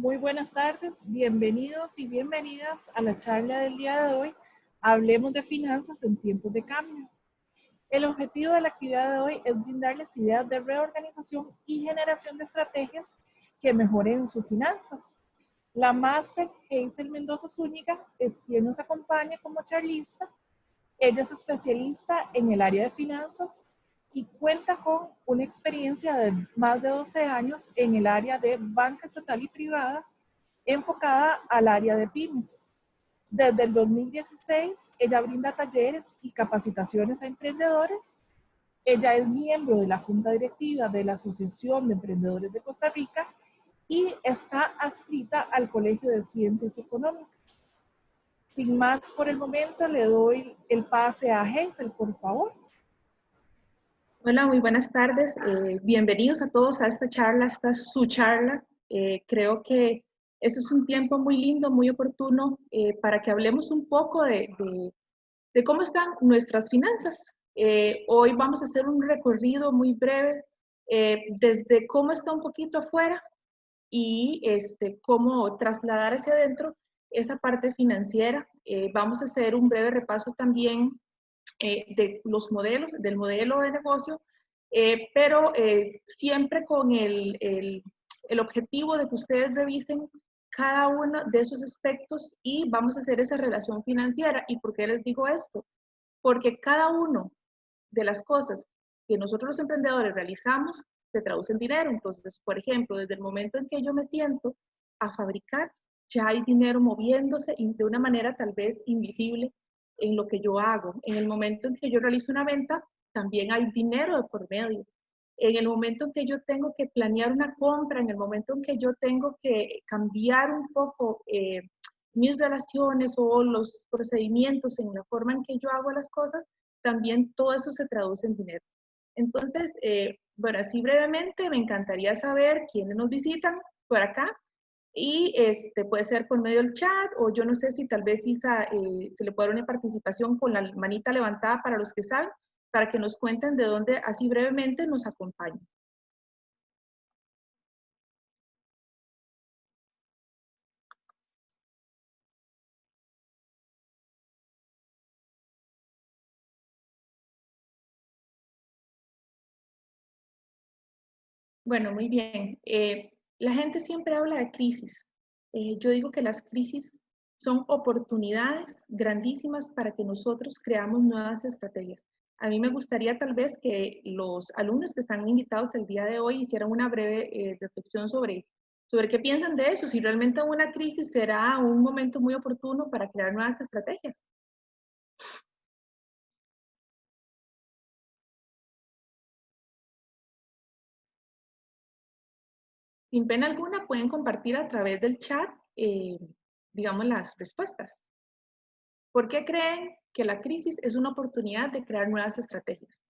Muy buenas tardes, bienvenidos y bienvenidas a la charla del día de hoy. Hablemos de finanzas en tiempos de cambio. El objetivo de la actividad de hoy es brindarles ideas de reorganización y generación de estrategias que mejoren sus finanzas. La máster Hazel Mendoza Zúñiga es quien nos acompaña como charlista. Ella es especialista en el área de finanzas y cuenta con una experiencia de más de 12 años en el área de banca estatal y privada enfocada al área de pymes. Desde el 2016, ella brinda talleres y capacitaciones a emprendedores. Ella es miembro de la Junta Directiva de la Asociación de Emprendedores de Costa Rica y está adscrita al Colegio de Ciencias Económicas. Sin más por el momento, le doy el pase a Hazel, por favor. Hola, muy buenas tardes. Bienvenidos a todos a esta charla, esta es su charla. Creo que este es un tiempo muy lindo, muy oportuno para que hablemos un poco de cómo están nuestras finanzas. Hoy vamos a hacer un recorrido muy breve desde cómo está un poquito afuera y cómo trasladar hacia adentro esa parte financiera. Vamos a hacer un breve repaso también de los modelos, del modelo de negocio, pero siempre con el objetivo de que ustedes revisen cada uno de esos aspectos y vamos a hacer esa relación financiera. ¿Y por qué les digo esto? Porque cada uno de las cosas que nosotros los emprendedores realizamos se traduce en dinero. Entonces, por ejemplo, desde el momento en que yo me siento a fabricar, ya hay dinero moviéndose de una manera tal vez invisible en lo que yo hago. En el momento en que yo realizo una venta, también hay dinero de por medio. En el momento en que yo tengo que planear una compra, en el momento en que yo tengo que cambiar un poco mis relaciones o los procedimientos en la forma en que yo hago las cosas, también todo eso se traduce en dinero. Entonces, bueno, así brevemente, me encantaría saber quiénes nos visitan por acá y puede ser por medio del chat o yo no sé si tal vez Isa se le puede dar una participación con la manita levantada para los que saben, para que nos cuenten de dónde así brevemente nos acompañan. Bueno, muy bien. La gente siempre habla de crisis. Yo digo que las crisis son oportunidades grandísimas para que nosotros creamos nuevas estrategias. A mí me gustaría tal vez que los alumnos que están invitados el día de hoy hicieran una breve reflexión sobre qué piensan de eso, si realmente una crisis será un momento muy oportuno para crear nuevas estrategias. Sin pena alguna, pueden compartir a través del chat, digamos, las respuestas. ¿Por qué creen que la crisis es una oportunidad de crear nuevas estrategias?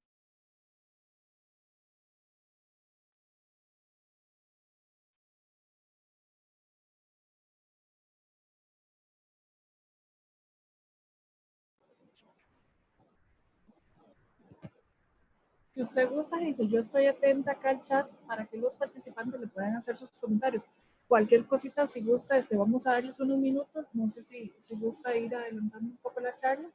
Si usted gusta, Hazel, yo estoy atenta acá al chat para que los participantes le puedan hacer sus comentarios. Cualquier cosita, si gusta, vamos a darles unos minutos. No sé si gusta ir adelantando un poco la charla.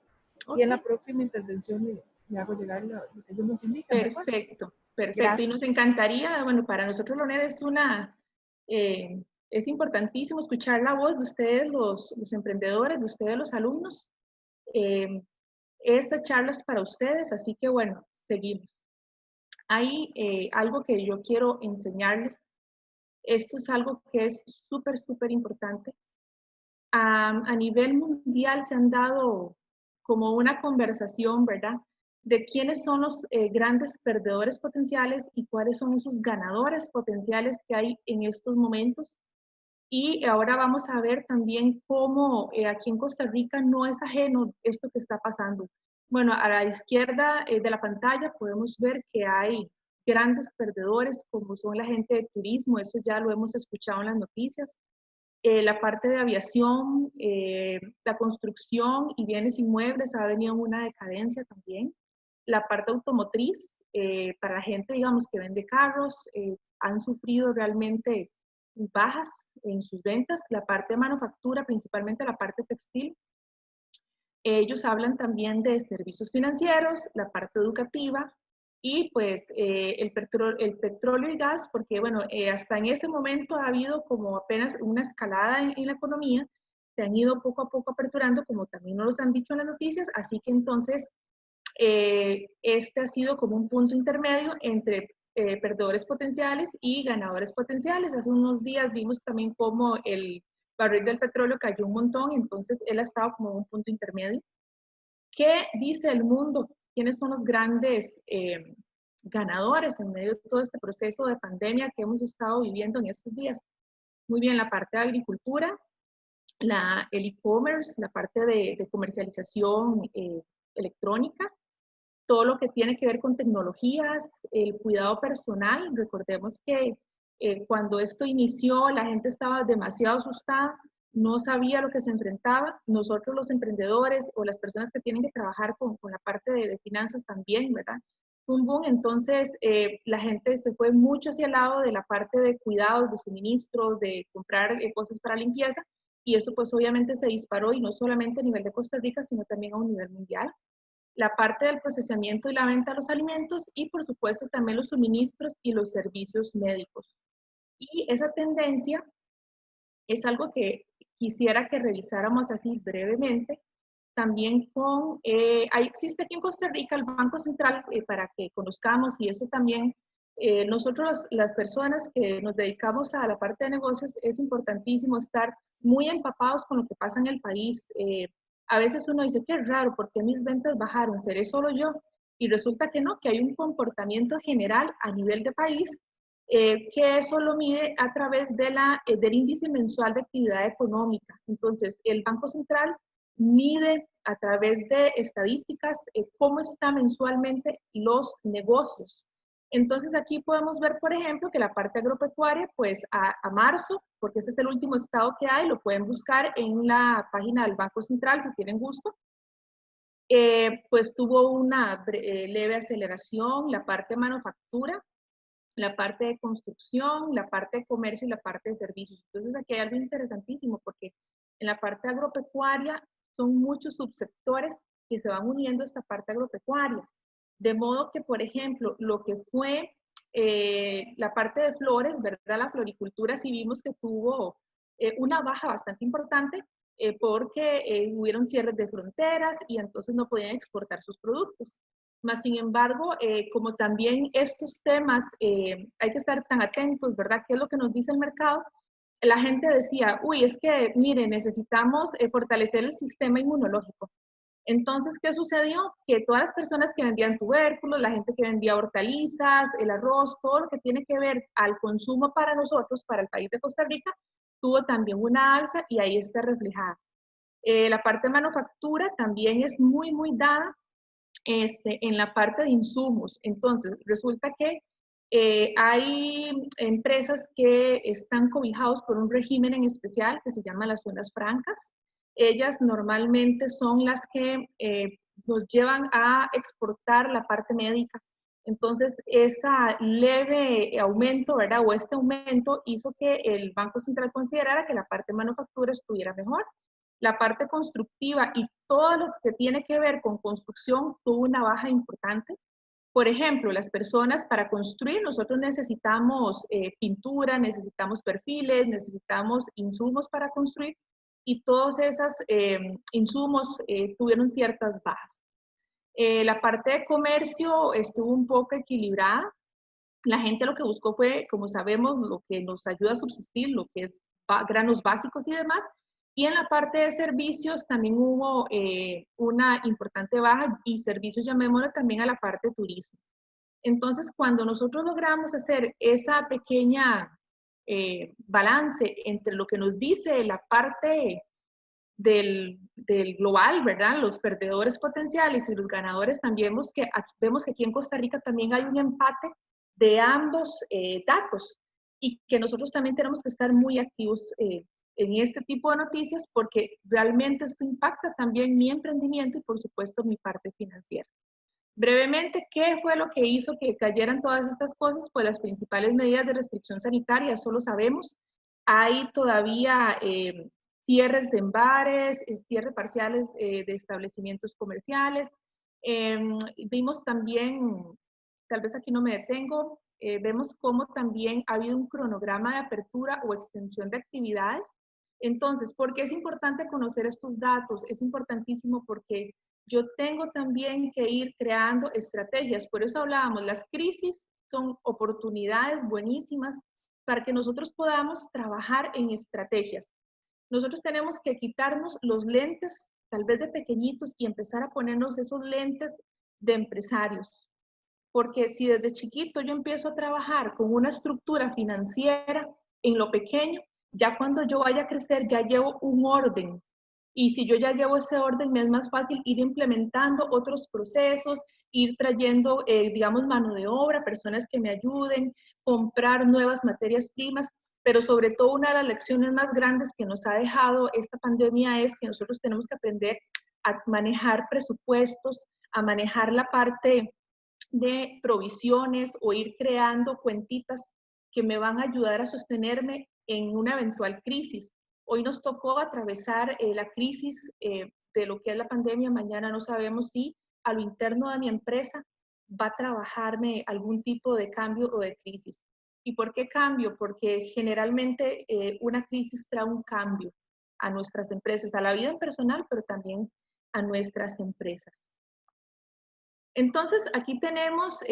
Y en la Ok, próxima intervención le hago llegar lo que ellos nos indican, ¿de acuerdo? perfecto, perfecto. Y Gracias. nos encantaría, bueno, para nosotros LONED es importantísimo escuchar la voz de ustedes, los emprendedores, de ustedes, los alumnos. Eh, esta charla es para ustedes, así que bueno, seguimos. Hay algo que yo quiero enseñarles. Esto es algo que es súper, súper importante. A nivel mundial se han dado como una conversación, ¿verdad? De quiénes son los grandes perdedores potenciales y cuáles son esos ganadores potenciales que hay en estos momentos. Y ahora vamos a ver también cómo aquí en Costa Rica no es ajeno esto que está pasando. Bueno, a la izquierda de la pantalla podemos ver que hay grandes perdedores como son la gente de turismo, eso ya lo hemos escuchado en las noticias, la parte de aviación, la construcción y bienes inmuebles ha venido en una decadencia también. La parte automotriz, para la gente, digamos, que vende carros, han sufrido realmente bajas en sus ventas, la parte de manufactura, principalmente la parte textil. Ellos hablan también de servicios financieros, la parte educativa y pues el petróleo y gas, porque bueno, hasta en ese momento ha habido como apenas una escalada en la economía, se han ido poco a poco aperturando, como también nos lo han dicho en las noticias, así que entonces este ha sido como un punto intermedio entre perdedores potenciales y ganadores potenciales. Hace unos días vimos también cómo el barril del petróleo cayó un montón, entonces él ha estado como un punto intermedio. ¿Qué dice el mundo? ¿Quiénes son los grandes ganadores en medio de todo este proceso de pandemia que hemos estado viviendo en estos días? Muy bien, la parte de agricultura, el e-commerce, la parte de comercialización electrónica, todo lo que tiene que ver con tecnologías, el cuidado personal. Recordemos que cuando esto inició, la gente estaba demasiado asustada, no sabía lo que se enfrentaba. Nosotros los emprendedores o las personas que tienen que trabajar con la parte de finanzas también, ¿verdad? Un boom, entonces la gente se fue mucho hacia el lado de la parte de cuidados, de suministros, de comprar cosas para limpieza, y eso pues obviamente se disparó, y no solamente a nivel de Costa Rica, sino también a un nivel mundial. La parte del procesamiento y la venta de los alimentos, y por supuesto también los suministros y los servicios médicos. Y esa tendencia es algo que quisiera que revisáramos así brevemente, también existe aquí en Costa Rica el Banco Central, para que conozcamos, y eso también, nosotros las personas que nos dedicamos a la parte de negocios, es importantísimo estar muy empapados con lo que pasa en el país. A veces uno dice, qué raro, ¿por qué mis ventas bajaron? ¿Seré solo yo? Y resulta que no, que hay un comportamiento general a nivel de país, que eso lo mide a través del índice mensual de actividad económica. Entonces, el Banco Central mide a través de estadísticas cómo están mensualmente los negocios. Entonces aquí podemos ver, por ejemplo, que la parte agropecuaria, pues a marzo, porque ese es el último estado que hay, lo pueden buscar en la página del Banco Central si tienen gusto, pues tuvo una leve aceleración. La parte de manufactura, la parte de construcción, la parte de comercio y la parte de servicios. Entonces aquí hay algo interesantísimo, porque en la parte agropecuaria son muchos subsectores que se van uniendo a esta parte agropecuaria. De modo que, por ejemplo, lo que fue la parte de flores, ¿verdad? La floricultura, sí vimos que tuvo una baja bastante importante, porque hubieron cierres de fronteras y entonces no podían exportar sus productos. Más sin embargo, como también estos temas hay que estar tan atentos, ¿verdad? ¿Qué es lo que nos dice el mercado? La gente decía, uy, es que, mire, necesitamos fortalecer el sistema inmunológico. Entonces, ¿qué sucedió? Que todas las personas que vendían tubérculos, la gente que vendía hortalizas, el arroz, todo lo que tiene que ver al consumo para nosotros, para el país de Costa Rica, tuvo también una alza, y ahí está reflejada. La parte de manufactura también es muy, muy dada en la parte de insumos. Entonces, resulta que hay empresas que están cobijados por un régimen en especial que se llama las zonas francas. Ellas normalmente son las que nos llevan a exportar la parte médica. Entonces, ese leve aumento, ¿verdad? O este aumento hizo que el Banco Central considerara que la parte de manufactura estuviera mejor. La parte constructiva y todo lo que tiene que ver con construcción tuvo una baja importante. Por ejemplo, las personas para construir, nosotros necesitamos pintura, necesitamos perfiles, necesitamos insumos para construir, y todos esos insumos tuvieron ciertas bajas. La parte de comercio estuvo un poco equilibrada. La gente lo que buscó fue, como sabemos, lo que nos ayuda a subsistir, lo que es granos básicos y demás. Y en la parte de servicios también hubo una importante baja, y servicios llamémoslo también a la parte de turismo. Entonces, cuando nosotros logramos hacer esa pequeña balance entre lo que nos dice la parte del global, ¿verdad? Los perdedores potenciales y los ganadores, también vemos que aquí en Costa Rica también hay un empate de ambos datos, y que nosotros también tenemos que estar muy activos en este tipo de noticias, porque realmente esto impacta también mi emprendimiento y por supuesto mi parte financiera. Brevemente, ¿qué fue lo que hizo que cayeran todas estas cosas? Pues las principales medidas de restricción sanitaria, eso lo sabemos. Hay todavía cierres de bares, cierres parciales de establecimientos comerciales. Vimos también, tal vez aquí no me detengo, vemos cómo también ha habido un cronograma de apertura o extensión de actividades. Entonces, ¿por qué es importante conocer estos datos? Es importantísimo porque yo tengo también que ir creando estrategias. Por eso hablábamos, las crisis son oportunidades buenísimas para que nosotros podamos trabajar en estrategias. Nosotros tenemos que quitarnos los lentes, tal vez de pequeñitos, y empezar a ponernos esos lentes de empresarios. Porque si desde chiquito yo empiezo a trabajar con una estructura financiera en lo pequeño, ya cuando yo vaya a crecer ya llevo un orden. Y si yo ya llevo ese orden, me es más fácil ir implementando otros procesos, ir trayendo, digamos, mano de obra, personas que me ayuden, comprar nuevas materias primas, pero sobre todo una de las lecciones más grandes que nos ha dejado esta pandemia es que nosotros tenemos que aprender a manejar presupuestos, a manejar la parte de provisiones o ir creando cuentitas que me van a ayudar a sostenerme en una eventual crisis. Hoy nos tocó atravesar la crisis de lo que es la pandemia. Mañana no sabemos si a lo interno de mi empresa va a trabajarme algún tipo de cambio o de crisis. ¿Y por qué cambio? Porque generalmente una crisis trae un cambio a nuestras empresas, a la vida personal, pero también a nuestras empresas. Entonces, aquí tenemos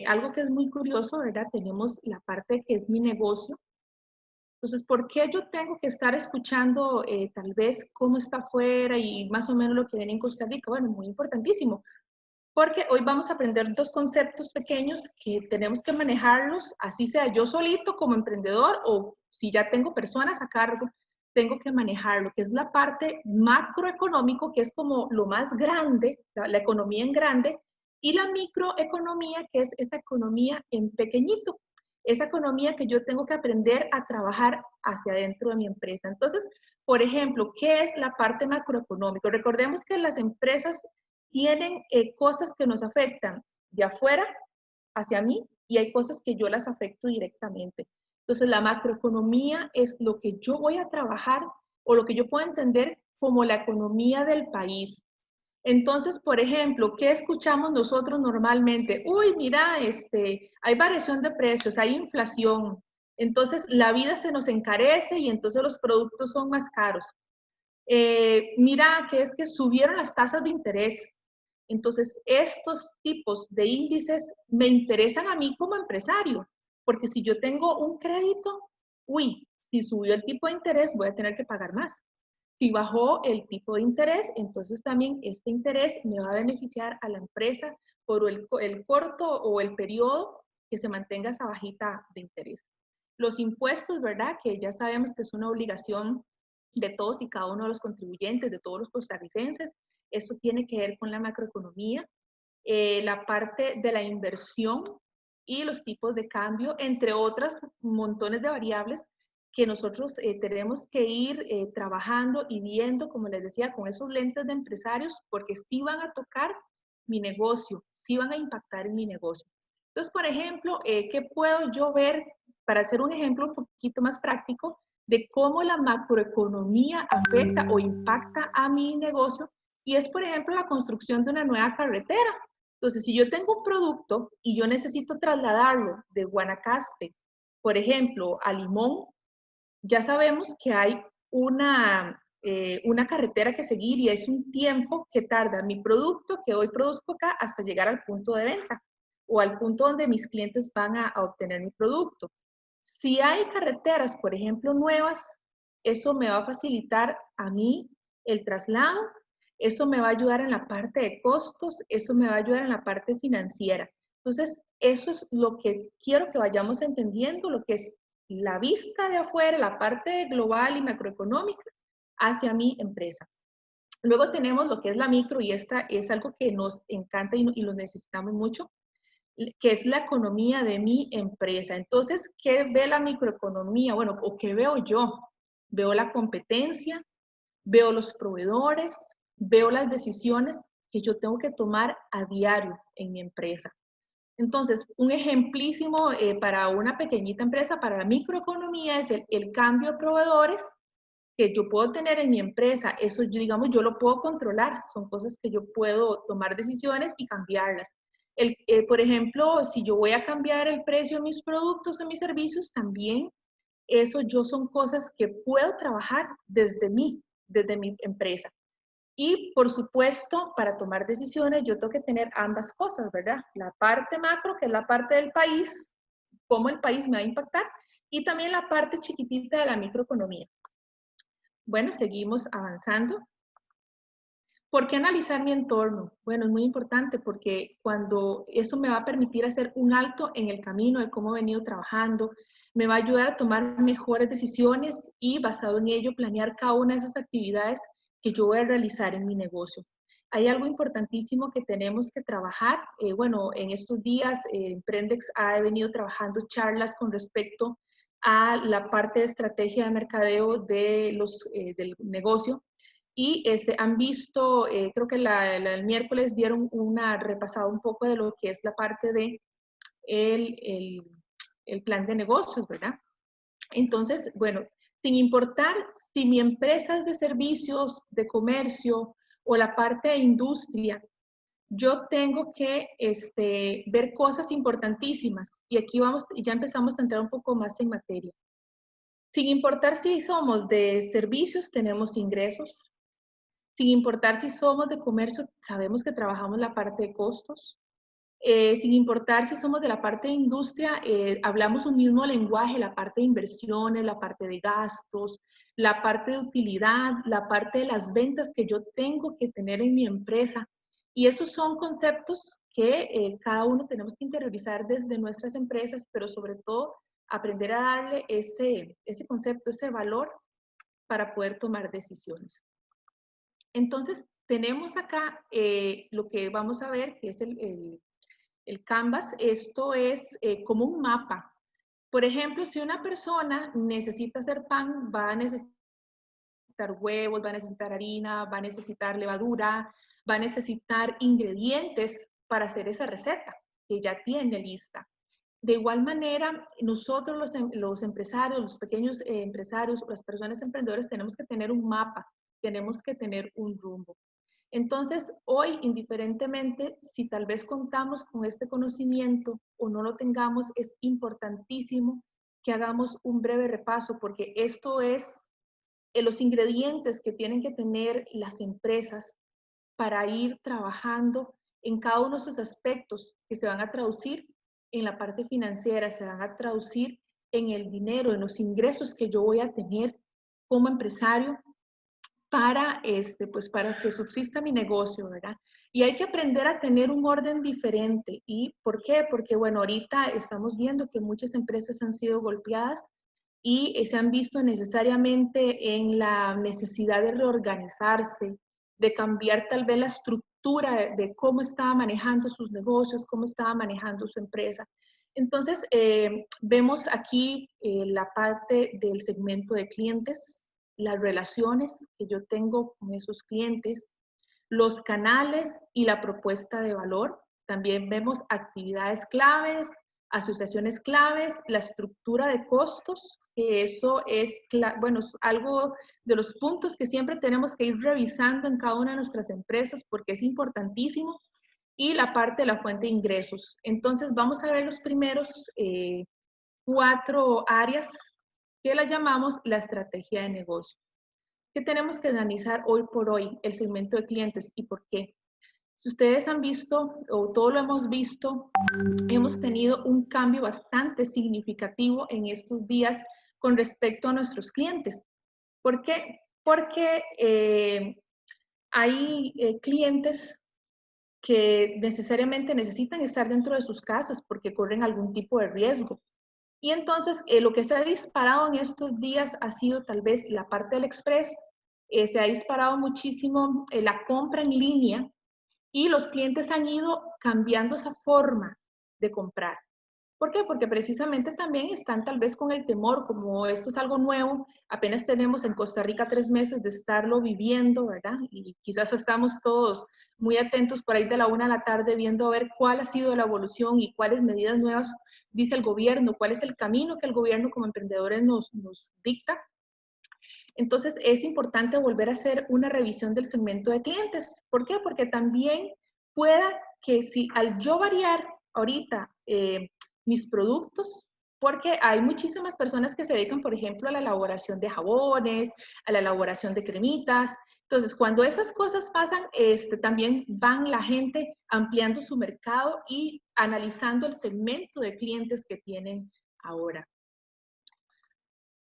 algo que es muy curioso, ¿verdad? Tenemos la parte que es mi negocio. Entonces, ¿por qué yo tengo que estar escuchando tal vez cómo está afuera y más o menos lo que viene en Costa Rica? Bueno, muy importantísimo, porque hoy vamos a aprender dos conceptos pequeños que tenemos que manejarlos, así sea yo solito como emprendedor o si ya tengo personas a cargo, tengo que manejarlo, que es la parte macroeconómico, que es como lo más grande, la economía en grande, y la microeconomía, que es esa economía en pequeñito, esa economía que yo tengo que aprender a trabajar hacia adentro de mi empresa. Entonces, por ejemplo, ¿qué es la parte macroeconómica? Recordemos que las empresas tienen cosas que nos afectan de afuera hacia mí y hay cosas que yo las afecto directamente. Entonces, la macroeconomía es lo que yo voy a trabajar o lo que yo puedo entender como la economía del país. Entonces, por ejemplo, ¿qué escuchamos nosotros normalmente? Uy, mira, hay variación de precios, hay inflación. Entonces, la vida se nos encarece y entonces los productos son más caros. Mira, que es que subieron las tasas de interés. Entonces, estos tipos de índices me interesan a mí como empresario, porque si yo tengo un crédito, uy, si subió el tipo de interés, voy a tener que pagar más. Si bajó el tipo de interés, entonces también este interés me va a beneficiar a la empresa por el corto o el periodo que se mantenga esa bajita de interés. Los impuestos, ¿verdad? Que ya sabemos que es una obligación de todos y cada uno de los contribuyentes, de todos los costarricenses. Eso tiene que ver con la macroeconomía, la parte de la inversión y los tipos de cambio, entre otras montones de variables que nosotros tenemos que ir trabajando y viendo, como les decía, con esos lentes de empresarios, porque sí van a tocar mi negocio, sí van a impactar en mi negocio. Entonces, por ejemplo, ¿qué puedo yo ver para hacer un ejemplo un poquito más práctico de cómo la macroeconomía afecta o impacta a mi negocio? Y es, por ejemplo, la construcción de una nueva carretera. Entonces, si yo tengo un producto y yo necesito trasladarlo de Guanacaste, por ejemplo, a Limón, ya sabemos que hay una carretera que seguir y es un tiempo que tarda mi producto que hoy produzco acá hasta llegar al punto de venta o al punto donde mis clientes van a obtener mi producto. Si hay carreteras, por ejemplo, nuevas, eso me va a facilitar a mí el traslado, eso me va a ayudar en la parte de costos, eso me va a ayudar en la parte financiera. Entonces, eso es lo que quiero que vayamos entendiendo, lo que es la vista de afuera, la parte global y macroeconómica hacia mi empresa. Luego tenemos lo que es la micro y esta es algo que nos encanta y lo necesitamos mucho, que es la economía de mi empresa. Entonces, ¿qué ve la microeconomía? Bueno, ¿o qué veo yo? Veo la competencia, veo los proveedores, veo las decisiones que yo tengo que tomar a diario en mi empresa. Entonces, un ejemplísimo para una pequeñita empresa, para la microeconomía, es el cambio de proveedores que yo puedo tener en mi empresa. Eso, digamos, yo lo puedo controlar. Son cosas que yo puedo tomar decisiones y cambiarlas. Por ejemplo, si yo voy a cambiar el precio de mis productos o mis servicios, también eso son cosas que puedo trabajar desde mi empresa. Y por supuesto, para tomar decisiones, yo tengo que tener ambas cosas, ¿verdad? La parte macro, que es la parte del país, cómo el país me va a impactar, y también la parte chiquitita de la microeconomía. Bueno, seguimos avanzando. ¿Por qué analizar mi entorno? Bueno, es muy importante porque cuando eso me va a permitir hacer un alto en el camino de cómo he venido trabajando, me va a ayudar a tomar mejores decisiones y basado en ello planear cada una de esas actividades que yo voy a realizar en mi negocio. Hay algo importantísimo que tenemos que trabajar. Bueno, en estos días Emprendex ha venido trabajando charlas con respecto a la parte de estrategia de mercadeo del negocio. Y han visto, creo que el miércoles dieron una repasada un poco de lo que es la parte de el plan de negocios, ¿verdad? Entonces, bueno, sin importar si mi empresa es de servicios, de comercio o la parte de industria, yo tengo que ver cosas importantísimas. Y aquí ya empezamos a entrar un poco más en materia. Sin importar si somos de servicios, tenemos ingresos. Sin importar si somos de comercio, sabemos que trabajamos la parte de costos. Sin importar si somos de la parte de industria, hablamos un mismo lenguaje, la parte de inversiones, la parte de gastos, la parte de utilidad, la parte de las ventas que yo tengo que tener en mi empresa. Y esos son conceptos que cada uno tenemos que interiorizar desde nuestras empresas, pero sobre todo aprender a darle ese concepto, ese valor para poder tomar decisiones. Entonces, tenemos acá lo que vamos a ver, que es el Canvas. Esto es como un mapa. Por ejemplo, si una persona necesita hacer pan, va a necesitar huevos, va a necesitar harina, va a necesitar levadura, va a necesitar ingredientes para hacer esa receta que ya tiene lista. De igual manera, nosotros los empresarios, los pequeños empresarios, las personas emprendedoras, tenemos que tener un mapa, tenemos que tener un rumbo. Entonces, hoy, indiferentemente, si tal vez contamos con este conocimiento o no lo tengamos, es importantísimo que hagamos un breve repaso, porque esto es los ingredientes que tienen que tener las empresas para ir trabajando en cada uno de esos aspectos que se van a traducir en la parte financiera, se van a traducir en el dinero, en los ingresos que yo voy a tener como empresario para, pues para que subsista mi negocio, ¿verdad? Y hay que aprender a tener un orden diferente. ¿Y por qué? Porque, bueno, ahorita estamos viendo que muchas empresas han sido golpeadas y se han visto necesariamente en la necesidad de reorganizarse, de cambiar tal vez la estructura de cómo estaba manejando sus negocios, cómo estaba manejando su empresa. Entonces, vemos aquí la parte del segmento de clientes, las relaciones que yo tengo con esos clientes, los canales y la propuesta de valor. También vemos actividades claves, asociaciones claves, la estructura de costos, que eso es, bueno, es algo de los puntos que siempre tenemos que ir revisando en cada una de nuestras empresas porque es importantísimo, y la parte de la fuente de ingresos. Entonces vamos a ver los primeros 4 áreas que la llamamos la estrategia de negocio. ¿Qué tenemos que analizar hoy por hoy? El segmento de clientes y por qué. Si ustedes han visto, o todos lo hemos visto, hemos tenido un cambio bastante significativo en estos días con respecto a nuestros clientes. ¿Por qué? Porque hay clientes que necesariamente necesitan estar dentro de sus casas porque corren algún tipo de riesgo. Y entonces lo que se ha disparado en estos días ha sido tal vez la parte del express, se ha disparado muchísimo la compra en línea y los clientes han ido cambiando esa forma de comprar. ¿Por qué? Porque precisamente también están tal vez con el temor, como esto es algo nuevo, apenas tenemos en Costa Rica 3 meses de estarlo viviendo, ¿verdad? Y quizás estamos todos muy atentos por ahí de la 1 de la tarde viendo a ver cuál ha sido la evolución y cuáles medidas nuevas dice el gobierno, cuál es el camino que el gobierno como emprendedores nos dicta. Entonces es importante volver a hacer una revisión del segmento de clientes. ¿Por qué? Porque también pueda que si al yo variar ahorita mis productos, porque hay muchísimas personas que se dedican, por ejemplo, a la elaboración de jabones, a la elaboración de cremitas. Entonces, cuando esas cosas pasan, también van la gente ampliando su mercado y analizando el segmento de clientes que tienen ahora.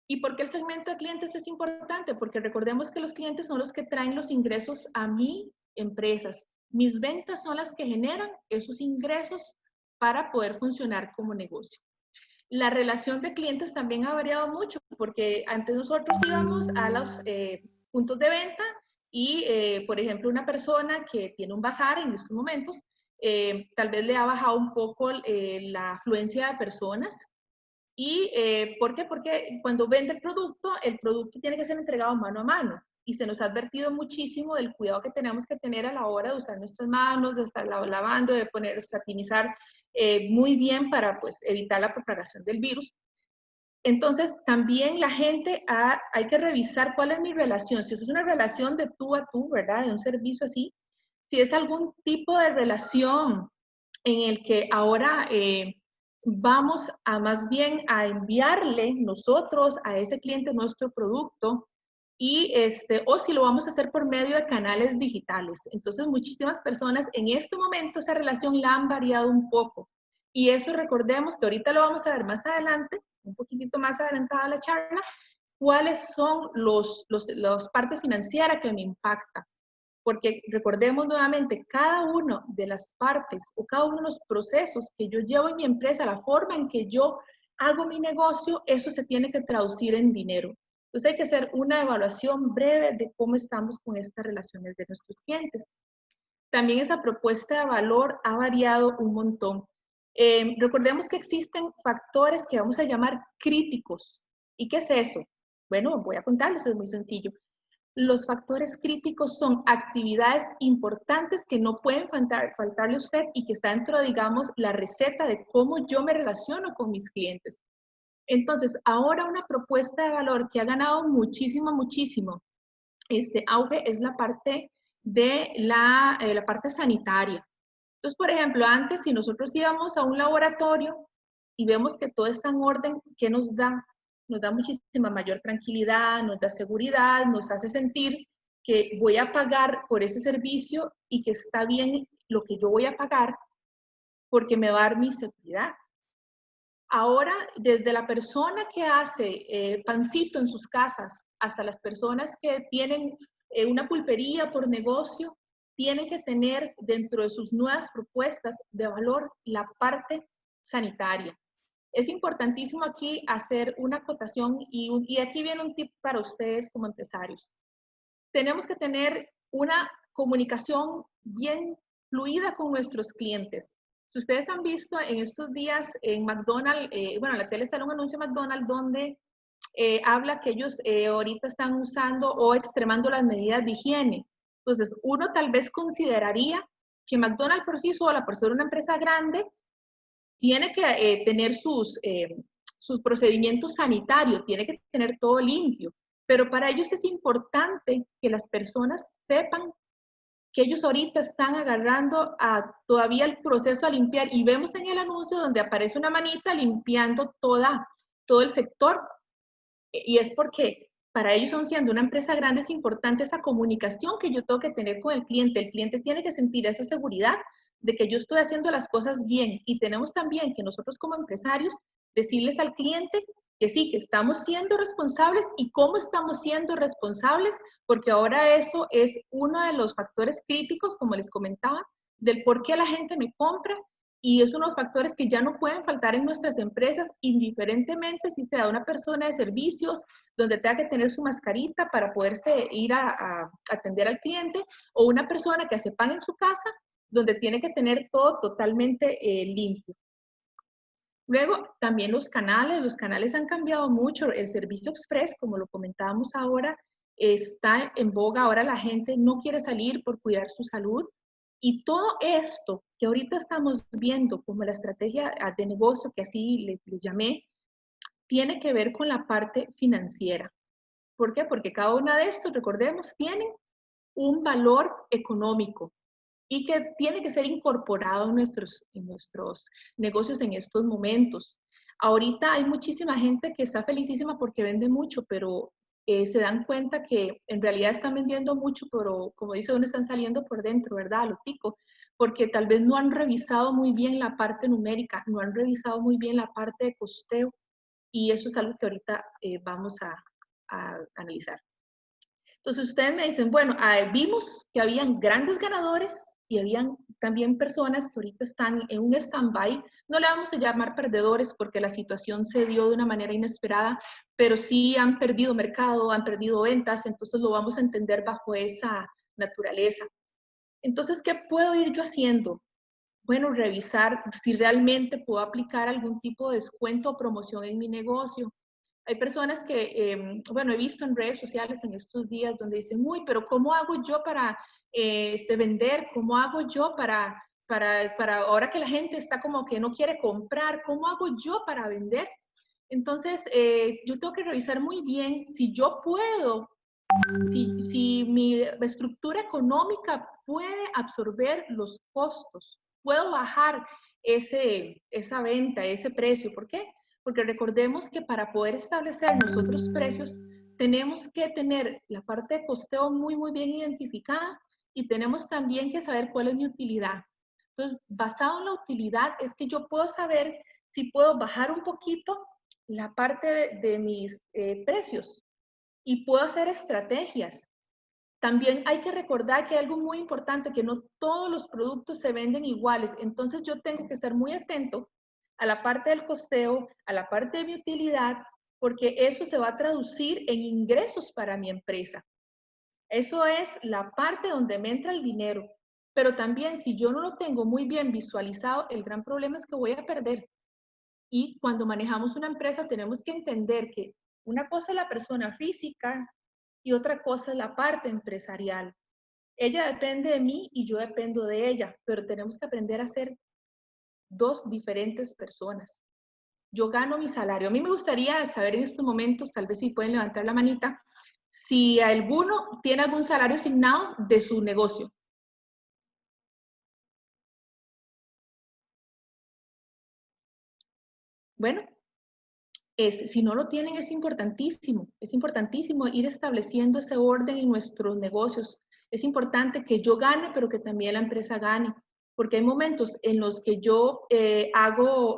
¿Y por qué el segmento de clientes es importante? Porque recordemos que los clientes son los que traen los ingresos a mi empresas. Mis ventas son las que generan esos ingresos para poder funcionar como negocio. La relación de clientes también ha variado mucho, porque antes nosotros íbamos a los puntos de venta y, por ejemplo, una persona que tiene un bazar en estos momentos, tal vez le ha bajado un poco la afluencia de personas. ¿Y por qué? Porque cuando vende el producto tiene que ser entregado mano a mano. Y se nos ha advertido muchísimo del cuidado que tenemos que tener a la hora de usar nuestras manos, de estar lavando, de poner, satinizar muy bien para pues, evitar la propagación del virus. Entonces, también la gente hay que revisar cuál es mi relación. Si es una relación de tú a tú, ¿verdad? De un servicio así. Si es algún tipo de relación en el que ahora vamos a más bien a enviarle nosotros a ese cliente nuestro producto y o si lo vamos a hacer por medio de canales digitales. Entonces, muchísimas personas en este momento esa relación la han variado un poco. Y eso recordemos que ahorita lo vamos a ver más adelante, un poquitito más adelantada la charla, cuáles son las partes financieras que me impactan. Porque recordemos nuevamente, cada una de las partes o cada uno de los procesos que yo llevo en mi empresa, la forma en que yo hago mi negocio, eso se tiene que traducir en dinero. Entonces hay que hacer una evaluación breve de cómo estamos con estas relaciones de nuestros clientes. También esa propuesta de valor ha variado un montón. Recordemos que existen factores que vamos a llamar críticos. ¿Y qué es eso? Bueno, voy a contarles, es muy sencillo. Los factores críticos son actividades importantes que no pueden faltarle a usted y que está dentro, digamos, la receta de cómo yo me relaciono con mis clientes. Entonces, ahora una propuesta de valor que ha ganado muchísimo auge es la parte de la parte sanitaria. Entonces, por ejemplo, antes si nosotros íbamos a un laboratorio y vemos que todo está en orden, ¿qué nos da? Nos da muchísima mayor tranquilidad, nos da seguridad, nos hace sentir que voy a pagar por ese servicio y que está bien lo que yo voy a pagar porque me va a dar mi seguridad. Ahora, desde la persona que hace pancito en sus casas hasta las personas que tienen una pulpería por negocio, tienen que tener dentro de sus nuevas propuestas de valor la parte sanitaria. Es importantísimo aquí hacer una acotación y aquí viene un tip para ustedes como empresarios. Tenemos que tener una comunicación bien fluida con nuestros clientes. Si ustedes han visto en estos días en McDonald's, bueno, en la tele está un anuncio de McDonald's donde habla que ellos ahorita están usando o extremando las medidas de higiene. Entonces, uno tal vez consideraría que McDonald's por sí sola, por ser una empresa grande, tiene que tener sus procedimientos sanitarios, tiene que tener todo limpio. Pero para ellos es importante que las personas sepan que ellos ahorita están agarrando todavía el proceso a limpiar y vemos en el anuncio donde aparece una manita limpiando todo el sector y es porque para ellos, aun siendo una empresa grande, es importante esa comunicación que yo tengo que tener con el cliente. El cliente tiene que sentir esa seguridad de que yo estoy haciendo las cosas bien y tenemos también que nosotros como empresarios decirles al cliente que sí, que estamos siendo responsables y cómo estamos siendo responsables, porque ahora eso es uno de los factores críticos, como les comentaba, del por qué la gente me compra y es unos factores que ya no pueden faltar en nuestras empresas, indiferentemente si sea una persona de servicios, donde tenga que tener su mascarita para poderse ir a atender al cliente, o una persona que hace pan en su casa, donde tiene que tener todo totalmente limpio. Luego, también los canales han cambiado mucho. El servicio express, como lo comentábamos ahora, está en boga. Ahora la gente no quiere salir por cuidar su salud. Y todo esto que ahorita estamos viendo como la estrategia de negocio, que así le llamé, tiene que ver con la parte financiera. ¿Por qué? Porque cada una de estos, recordemos, tienen un valor económico y que tiene que ser incorporado en nuestros negocios en estos momentos. Ahorita hay muchísima gente que está felicísima porque vende mucho, pero se dan cuenta que en realidad están vendiendo mucho, pero como dice uno, están saliendo por dentro, ¿verdad? A lo tico, porque tal vez no han revisado muy bien la parte numérica, no han revisado muy bien la parte de costeo, y eso es algo que ahorita vamos a analizar. Entonces ustedes me dicen, bueno, vimos que habían grandes ganadores y habían también personas que ahorita están en un stand-by. No le vamos a llamar perdedores porque la situación se dio de una manera inesperada, pero sí han perdido mercado, han perdido ventas, entonces lo vamos a entender bajo esa naturaleza. Entonces, ¿qué puedo ir yo haciendo? Bueno, revisar si realmente puedo aplicar algún tipo de descuento o promoción en mi negocio. Hay personas que, bueno, he visto en redes sociales en estos días donde dicen, uy, pero ¿cómo hago yo para vender? ¿Cómo hago yo para ahora que la gente está como que no quiere comprar? ¿Cómo hago yo para vender? Entonces, yo tengo que revisar muy bien si yo puedo, si mi estructura económica puede absorber los costos, puedo bajar esa venta, ese precio. ¿Por qué? Porque recordemos que para poder establecer nosotros precios, tenemos que tener la parte de costeo muy, muy bien identificada y tenemos también que saber cuál es mi utilidad. Entonces, basado en la utilidad, es que yo puedo saber si puedo bajar un poquito la parte de mis precios y puedo hacer estrategias. También hay que recordar que hay algo muy importante, que no todos los productos se venden iguales. Entonces yo tengo que estar muy atento a la parte del costeo, a la parte de mi utilidad, porque eso se va a traducir en ingresos para mi empresa. Eso es la parte donde me entra el dinero. Pero también si yo no lo tengo muy bien visualizado, el gran problema es que voy a perder. Y cuando manejamos una empresa tenemos que entender que una cosa es la persona física y otra cosa es la parte empresarial. Ella depende de mí y yo dependo de ella, pero tenemos que aprender a ser dos diferentes personas. Yo gano mi salario. A mí me gustaría saber en estos momentos, tal vez si pueden levantar la manita, si alguno tiene algún salario asignado de su negocio. Bueno, si no lo tienen, es importantísimo ir estableciendo ese orden en nuestros negocios. Es importante que yo gane, pero que también la empresa gane, porque hay momentos en los que yo hago,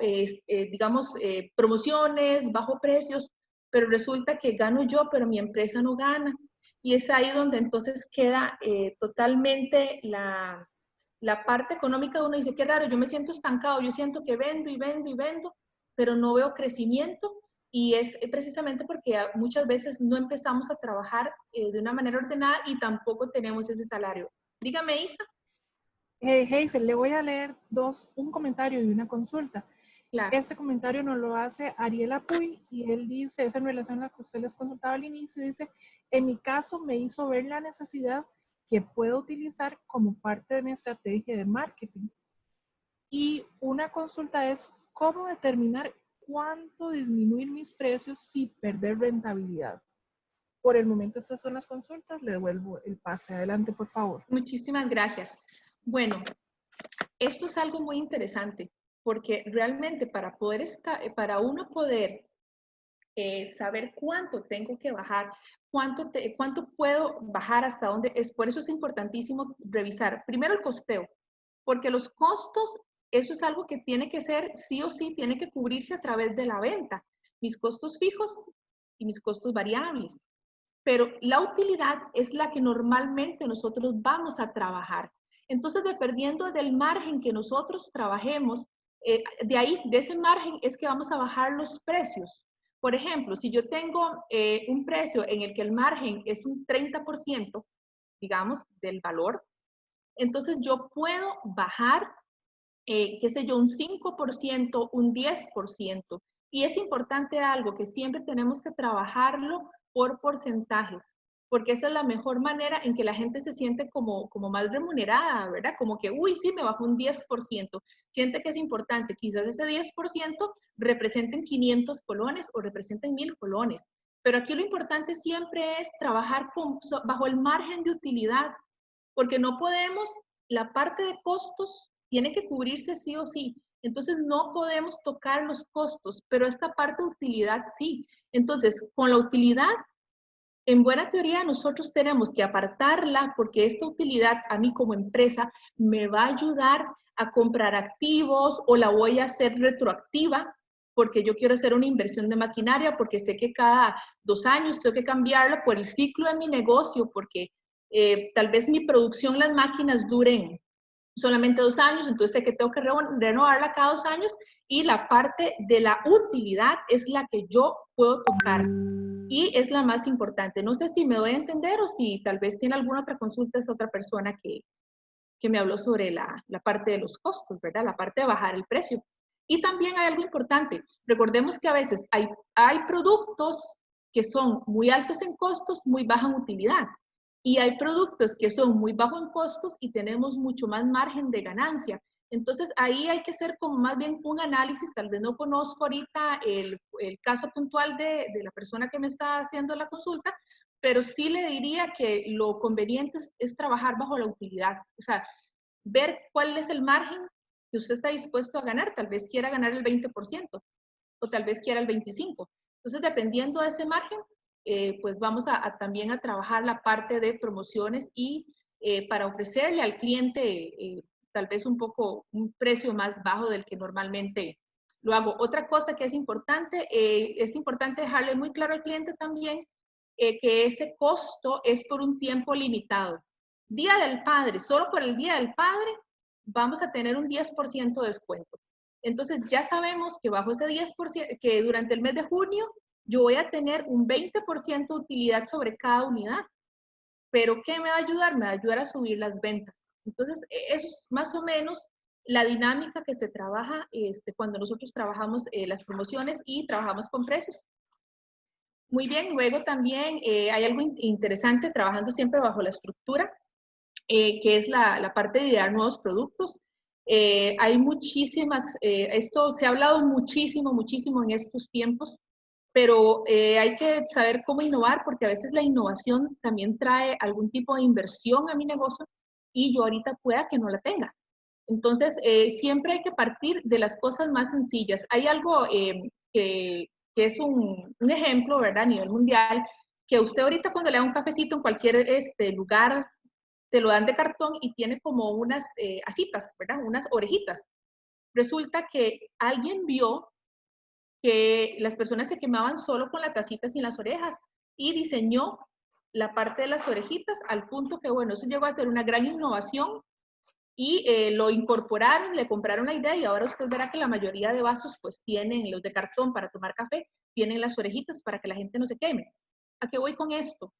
digamos, promociones, bajo precios, pero resulta que gano yo, pero mi empresa no gana. Y es ahí donde entonces queda totalmente la parte económica de uno. Dice, qué raro, yo me siento estancado, yo siento que vendo y vendo y vendo, pero no veo crecimiento. Y es precisamente porque muchas veces no empezamos a trabajar de una manera ordenada y tampoco tenemos ese salario. Dígame, Isa. Hazel, le voy a leer un comentario y una consulta. Claro. Este comentario nos lo hace Ariela Puy y él dice, es en relación a lo que usted les contaba al inicio, dice, en mi caso me hizo ver la necesidad que puedo utilizar como parte de mi estrategia de marketing. Y una consulta es, ¿cómo determinar cuánto disminuir mis precios sin perder rentabilidad? Por el momento estas son las consultas, le devuelvo el pase. Adelante, por favor. Muchísimas gracias. Bueno, esto es algo muy interesante porque realmente para uno poder saber cuánto tengo que bajar, cuánto puedo bajar, hasta dónde, por eso es importantísimo revisar primero el costeo, porque los costos, eso es algo que tiene que ser sí o sí, tiene que cubrirse a través de la venta, mis costos fijos y mis costos variables. Pero la utilidad es la que normalmente nosotros vamos a trabajar. Entonces, dependiendo del margen que nosotros trabajemos, de ahí, de ese margen es que vamos a bajar los precios. Por ejemplo, si yo tengo un precio en el que el margen es un 30%, digamos, del valor, entonces yo puedo bajar qué sé yo, un 5%, un 10%. Y es importante algo que siempre tenemos que trabajarlo por porcentajes, porque esa es la mejor manera en que la gente se siente como más remunerada, ¿verdad? Como que, uy, sí, me bajó un 10%. Siente que es importante. Quizás ese 10% representen 500 colones o representen 1000 colones. Pero aquí lo importante siempre es trabajar bajo el margen de utilidad, porque no podemos, la parte de costos tiene que cubrirse sí o sí. Entonces no podemos tocar los costos, pero esta parte de utilidad sí. Entonces, con la utilidad, en buena teoría nosotros tenemos que apartarla porque esta utilidad a mí como empresa me va a ayudar a comprar activos o la voy a hacer retroactiva porque yo quiero hacer una inversión de maquinaria, porque sé que cada 2 años tengo que cambiarla por el ciclo de mi negocio, porque tal vez mi producción, las máquinas duren solamente 2 años, entonces sé que tengo que renovarla cada 2 años y la parte de la utilidad es la que yo puedo tocar y es la más importante. No sé si me doy a entender o si tal vez tiene alguna otra consulta esa otra persona que me habló sobre la parte de los costos, ¿verdad? La parte de bajar el precio. Y también hay algo importante. Recordemos que a veces hay productos que son muy altos en costos, muy baja en utilidad. Y hay productos que son muy bajos en costos y tenemos mucho más margen de ganancia. Entonces ahí hay que hacer como más bien un análisis. Tal vez no conozco ahorita el caso puntual de la persona que me está haciendo la consulta, pero sí le diría que lo conveniente es trabajar bajo la utilidad. O sea, ver cuál es el margen que usted está dispuesto a ganar. Tal vez quiera ganar el 20% o tal vez quiera el 25%. Entonces, dependiendo de ese margen, pues vamos también a trabajar la parte de promociones y para ofrecerle al cliente tal vez un precio más bajo del que normalmente lo hago. Otra cosa que es importante dejarle muy claro al cliente también que ese costo es por un tiempo limitado. Día del Padre, solo por el Día del Padre vamos a tener un 10% de descuento. Entonces ya sabemos que bajo ese 10%, que durante el mes de junio yo voy a tener un 20% de utilidad sobre cada unidad. Pero ¿qué me va a ayudar? Me va a ayudar a subir las ventas. Entonces, eso es más o menos la dinámica que se trabaja cuando nosotros trabajamos las promociones y trabajamos con precios. Muy bien, luego también hay algo interesante trabajando siempre bajo la estructura, que es la parte de idear nuevos productos. Hay muchísimas, esto se ha hablado muchísimo, muchísimo en estos tiempos, pero hay que saber cómo innovar porque a veces la innovación también trae algún tipo de inversión a mi negocio y yo ahorita pueda que no la tenga. Entonces, siempre hay que partir de las cosas más sencillas. Hay algo que es un ejemplo, ¿verdad? A nivel mundial, que usted ahorita cuando le da un cafecito en cualquier lugar, te lo dan de cartón y tiene como unas asitas, ¿verdad? Unas orejitas. Resulta que alguien vio que las personas se quemaban solo con la tacita sin las orejas y diseñó la parte de las orejitas al punto que, bueno, eso llegó a ser una gran innovación y lo incorporaron, le compraron la idea y ahora usted verá que la mayoría de vasos pues tienen los de cartón para tomar café, tienen las orejitas para que la gente no se queme. ¿A qué voy con esto?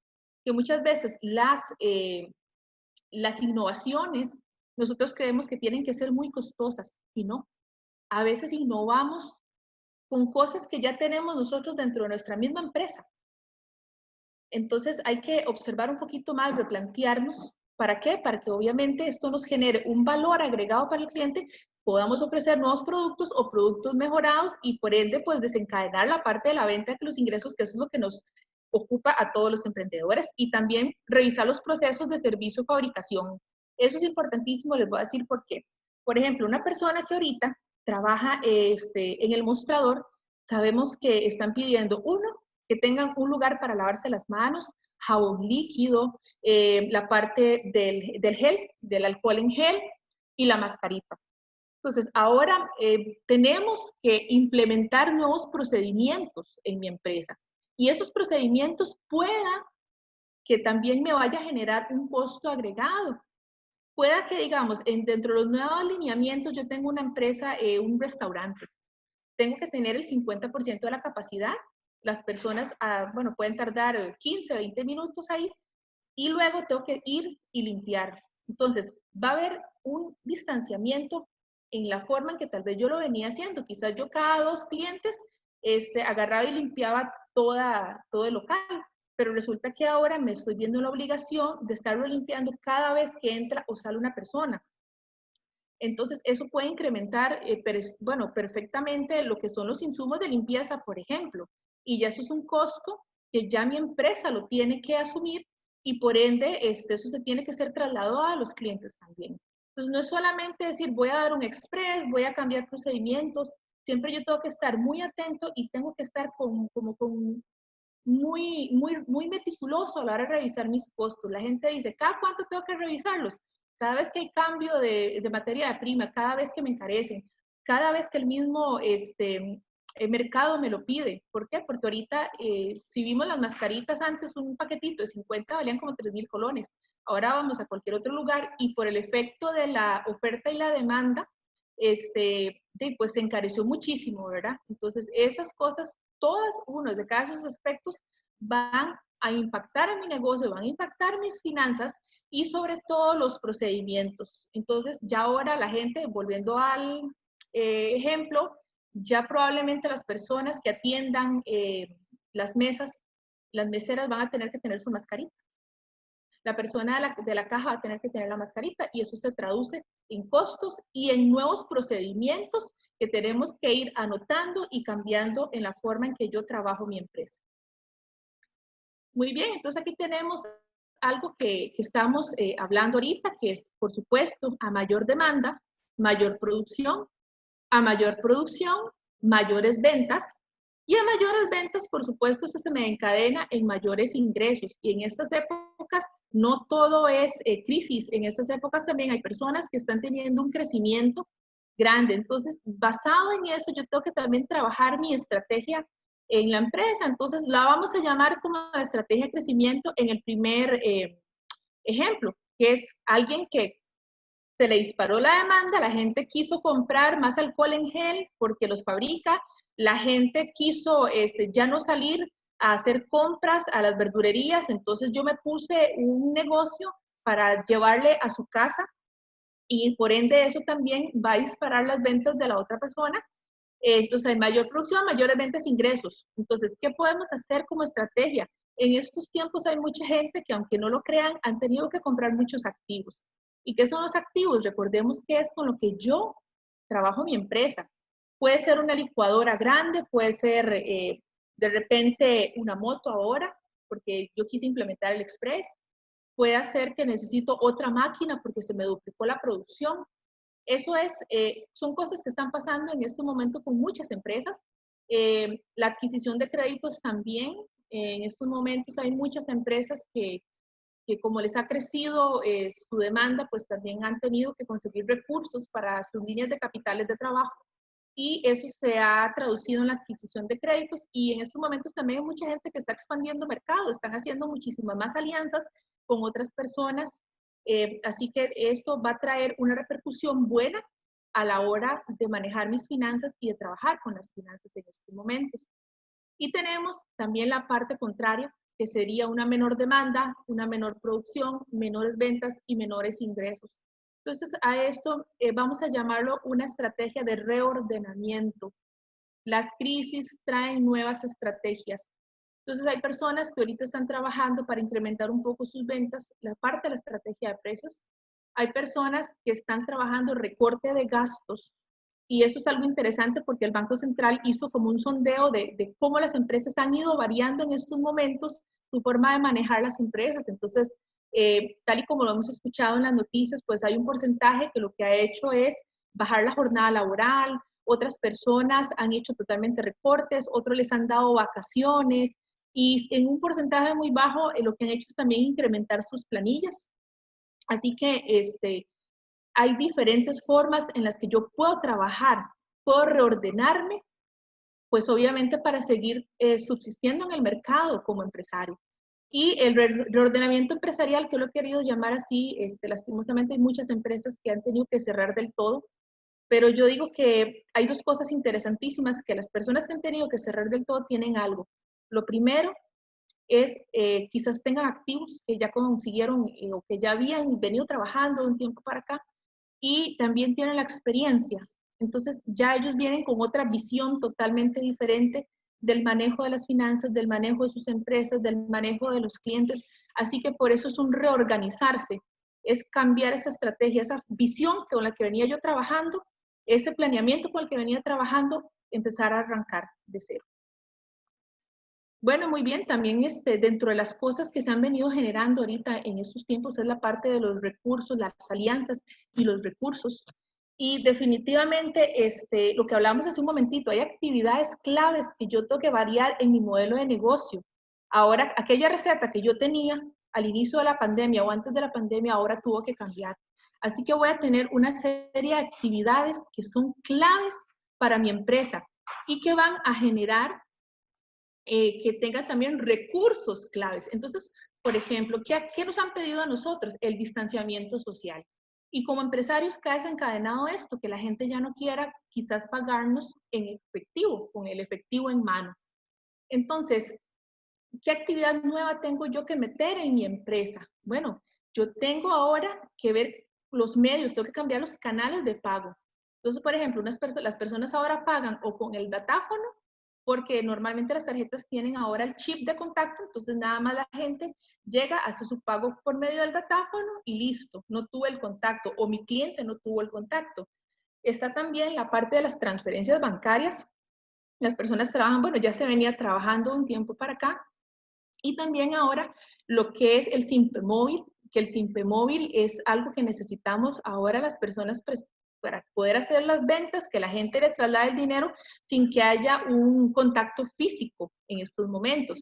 Que muchas veces las innovaciones nosotros creemos que tienen que ser muy costosas y no. A veces innovamos con cosas que ya tenemos nosotros dentro de nuestra misma empresa. Entonces hay que observar un poquito más, replantearnos. ¿Para qué? Para que obviamente esto nos genere un valor agregado para el cliente, podamos ofrecer nuevos productos o productos mejorados y por ende pues desencadenar la parte de la venta de los ingresos, que eso es lo que nos ocupa a todos los emprendedores y también revisar los procesos de servicio y fabricación. Eso es importantísimo, les voy a decir por qué. Por ejemplo, una persona que ahorita trabaja en el mostrador, sabemos que están pidiendo que tengan un lugar para lavarse las manos, jabón líquido, la parte del gel, del alcohol en gel y la mascarita. Entonces, ahora tenemos que implementar nuevos procedimientos en mi empresa y esos procedimientos pueda que también me vaya a generar un costo agregado. Pueda que, digamos, dentro de los nuevos alineamientos, yo tengo una empresa, un restaurante. Tengo que tener el 50% de la capacidad. Las personas, bueno, pueden tardar 15, 20 minutos ahí y luego tengo que ir y limpiar. Entonces, va a haber un distanciamiento en la forma en que tal vez yo lo venía haciendo. Quizás yo cada 2 clientes agarraba y limpiaba todo el local, pero resulta que ahora me estoy viendo la obligación de estarlo limpiando cada vez que entra o sale una persona. Entonces, eso puede incrementar, bueno, perfectamente lo que son los insumos de limpieza, por ejemplo, y ya eso es un costo que ya mi empresa lo tiene que asumir y por ende eso se tiene que ser trasladado a los clientes también. Entonces, no es solamente decir, voy a dar un express, voy a cambiar procedimientos, siempre yo tengo que estar muy atento y tengo que estar muy meticuloso a la hora de revisar mis costos. La gente dice, ¿cada cuánto tengo que revisarlos? Cada vez que hay cambio de materia prima, cada vez que me encarecen, cada vez que el mismo el mercado me lo pide. ¿Por qué? Porque ahorita, si vimos las mascaritas antes, un paquetito de 50 valían como 3,000 colones. Ahora vamos a cualquier otro lugar y por el efecto de la oferta y la demanda, pues se encareció muchísimo, ¿verdad? Entonces, esas cosas, todas, uno de cada esos aspectos, van a impactar en mi negocio, van a impactar mis finanzas y sobre todo los procedimientos. Entonces, ya ahora la gente, volviendo al ejemplo, ya probablemente las personas que atiendan las mesas, las meseras van a tener que tener su mascarita. La persona de la caja va a tener que tener la mascarita y eso se traduce en costos y en nuevos procedimientos que tenemos que ir anotando y cambiando en la forma en que yo trabajo mi empresa. Muy bien, entonces aquí tenemos algo que estamos hablando ahorita, que es, por supuesto, a mayor demanda, mayor producción, a mayor producción, mayores ventas, y a mayores ventas, por supuesto, eso se me encadena en mayores ingresos. Y en estas épocas no todo es crisis, en estas épocas también hay personas que están teniendo un crecimiento grande. Entonces, basado en eso, yo tengo que también trabajar mi estrategia en la empresa. Entonces, la vamos a llamar como la estrategia de crecimiento en el primer ejemplo, que es alguien que se le disparó la demanda, la gente quiso comprar más alcohol en gel porque los fabrica, la gente quiso ya no salir a hacer compras a las verdurerías, entonces yo me puse un negocio para llevarle a su casa y por ende eso también va a disparar las ventas de la otra persona. Entonces hay mayor producción, mayores ventas, ingresos. Entonces, ¿qué podemos hacer como estrategia? En estos tiempos hay mucha gente que, aunque no lo crean, han tenido que comprar muchos activos. ¿Y qué son los activos? Recordemos que es con lo que yo trabajo mi empresa. Puede ser una licuadora grande, puede ser de repente una moto ahora, porque yo quise implementar el Express. Puede ser que necesito otra máquina porque se me duplicó la producción. Eso son cosas que están pasando en este momento con muchas empresas. La adquisición de créditos también. En estos momentos hay muchas empresas que como les ha crecido su demanda, pues también han tenido que conseguir recursos para sus líneas de capitales de trabajo. Y eso se ha traducido en la adquisición de créditos. Y en estos momentos también hay mucha gente que está expandiendo mercado, están haciendo muchísimas más alianzas con otras personas. Así que esto va a traer una repercusión buena a la hora de manejar mis finanzas y de trabajar con las finanzas en estos momentos. Y tenemos también la parte contraria, que sería una menor demanda, una menor producción, menores ventas y menores ingresos. Entonces, a esto vamos a llamarlo una estrategia de reordenamiento. Las crisis traen nuevas estrategias. Entonces, hay personas que ahorita están trabajando para incrementar un poco sus ventas, la parte de la estrategia de precios. Hay personas que están trabajando recorte de gastos. Y eso es algo interesante porque el Banco Central hizo como un sondeo de cómo las empresas han ido variando en estos momentos su forma de manejar las empresas. Entonces, tal y como lo hemos escuchado en las noticias, pues hay un porcentaje que lo que ha hecho es bajar la jornada laboral, otras personas han hecho totalmente recortes, otros les han dado vacaciones y en un porcentaje muy bajo lo que han hecho es también incrementar sus planillas. Así que hay diferentes formas en las que yo puedo trabajar, puedo reordenarme, pues obviamente para seguir subsistiendo en el mercado como empresario. Y el reordenamiento empresarial, que lo he querido llamar así, lastimosamente hay muchas empresas que han tenido que cerrar del todo, pero yo digo que hay dos cosas interesantísimas, que las personas que han tenido que cerrar del todo tienen algo. Lo primero es quizás tengan activos que ya consiguieron o que ya habían venido trabajando un tiempo para acá, y también tienen la experiencia. Entonces ya ellos vienen con otra visión totalmente diferente del manejo de las finanzas, del manejo de sus empresas, del manejo de los clientes. Así que por eso es un reorganizarse, es cambiar esa estrategia, esa visión con la que venía yo trabajando, ese planeamiento con el que venía trabajando, empezar a arrancar de cero. Bueno, muy bien, también dentro de las cosas que se han venido generando ahorita en estos tiempos es la parte de los recursos, las alianzas y los recursos. Y definitivamente, lo que hablamos hace un momentito, hay actividades claves que yo tengo que variar en mi modelo de negocio. Ahora, aquella receta que yo tenía al inicio de la pandemia o antes de la pandemia, ahora tuvo que cambiar. Así que voy a tener una serie de actividades que son claves para mi empresa y que van a generar que tengan también recursos claves. Entonces, por ejemplo, ¿qué nos han pedido a nosotros? El distanciamiento social. Y como empresarios, ¿qué ha desencadenado esto? Que la gente ya no quiera quizás pagarnos en efectivo, con el efectivo en mano. Entonces, ¿qué actividad nueva tengo yo que meter en mi empresa? Bueno, yo tengo ahora que ver los medios, tengo que cambiar los canales de pago. Entonces, por ejemplo, las personas ahora pagan o con el datáfono, porque normalmente las tarjetas tienen ahora el chip de contacto, entonces nada más la gente llega, hace su pago por medio del datáfono y listo, no tuvo el contacto o mi cliente no tuvo el contacto. Está también la parte de las transferencias bancarias. Las personas trabajan, bueno, ya se venía trabajando un tiempo para acá, y también ahora lo que es el Simpe Móvil, que el Simpe Móvil es algo que necesitamos ahora las personas para poder hacer las ventas, que la gente le traslade el dinero sin que haya un contacto físico en estos momentos.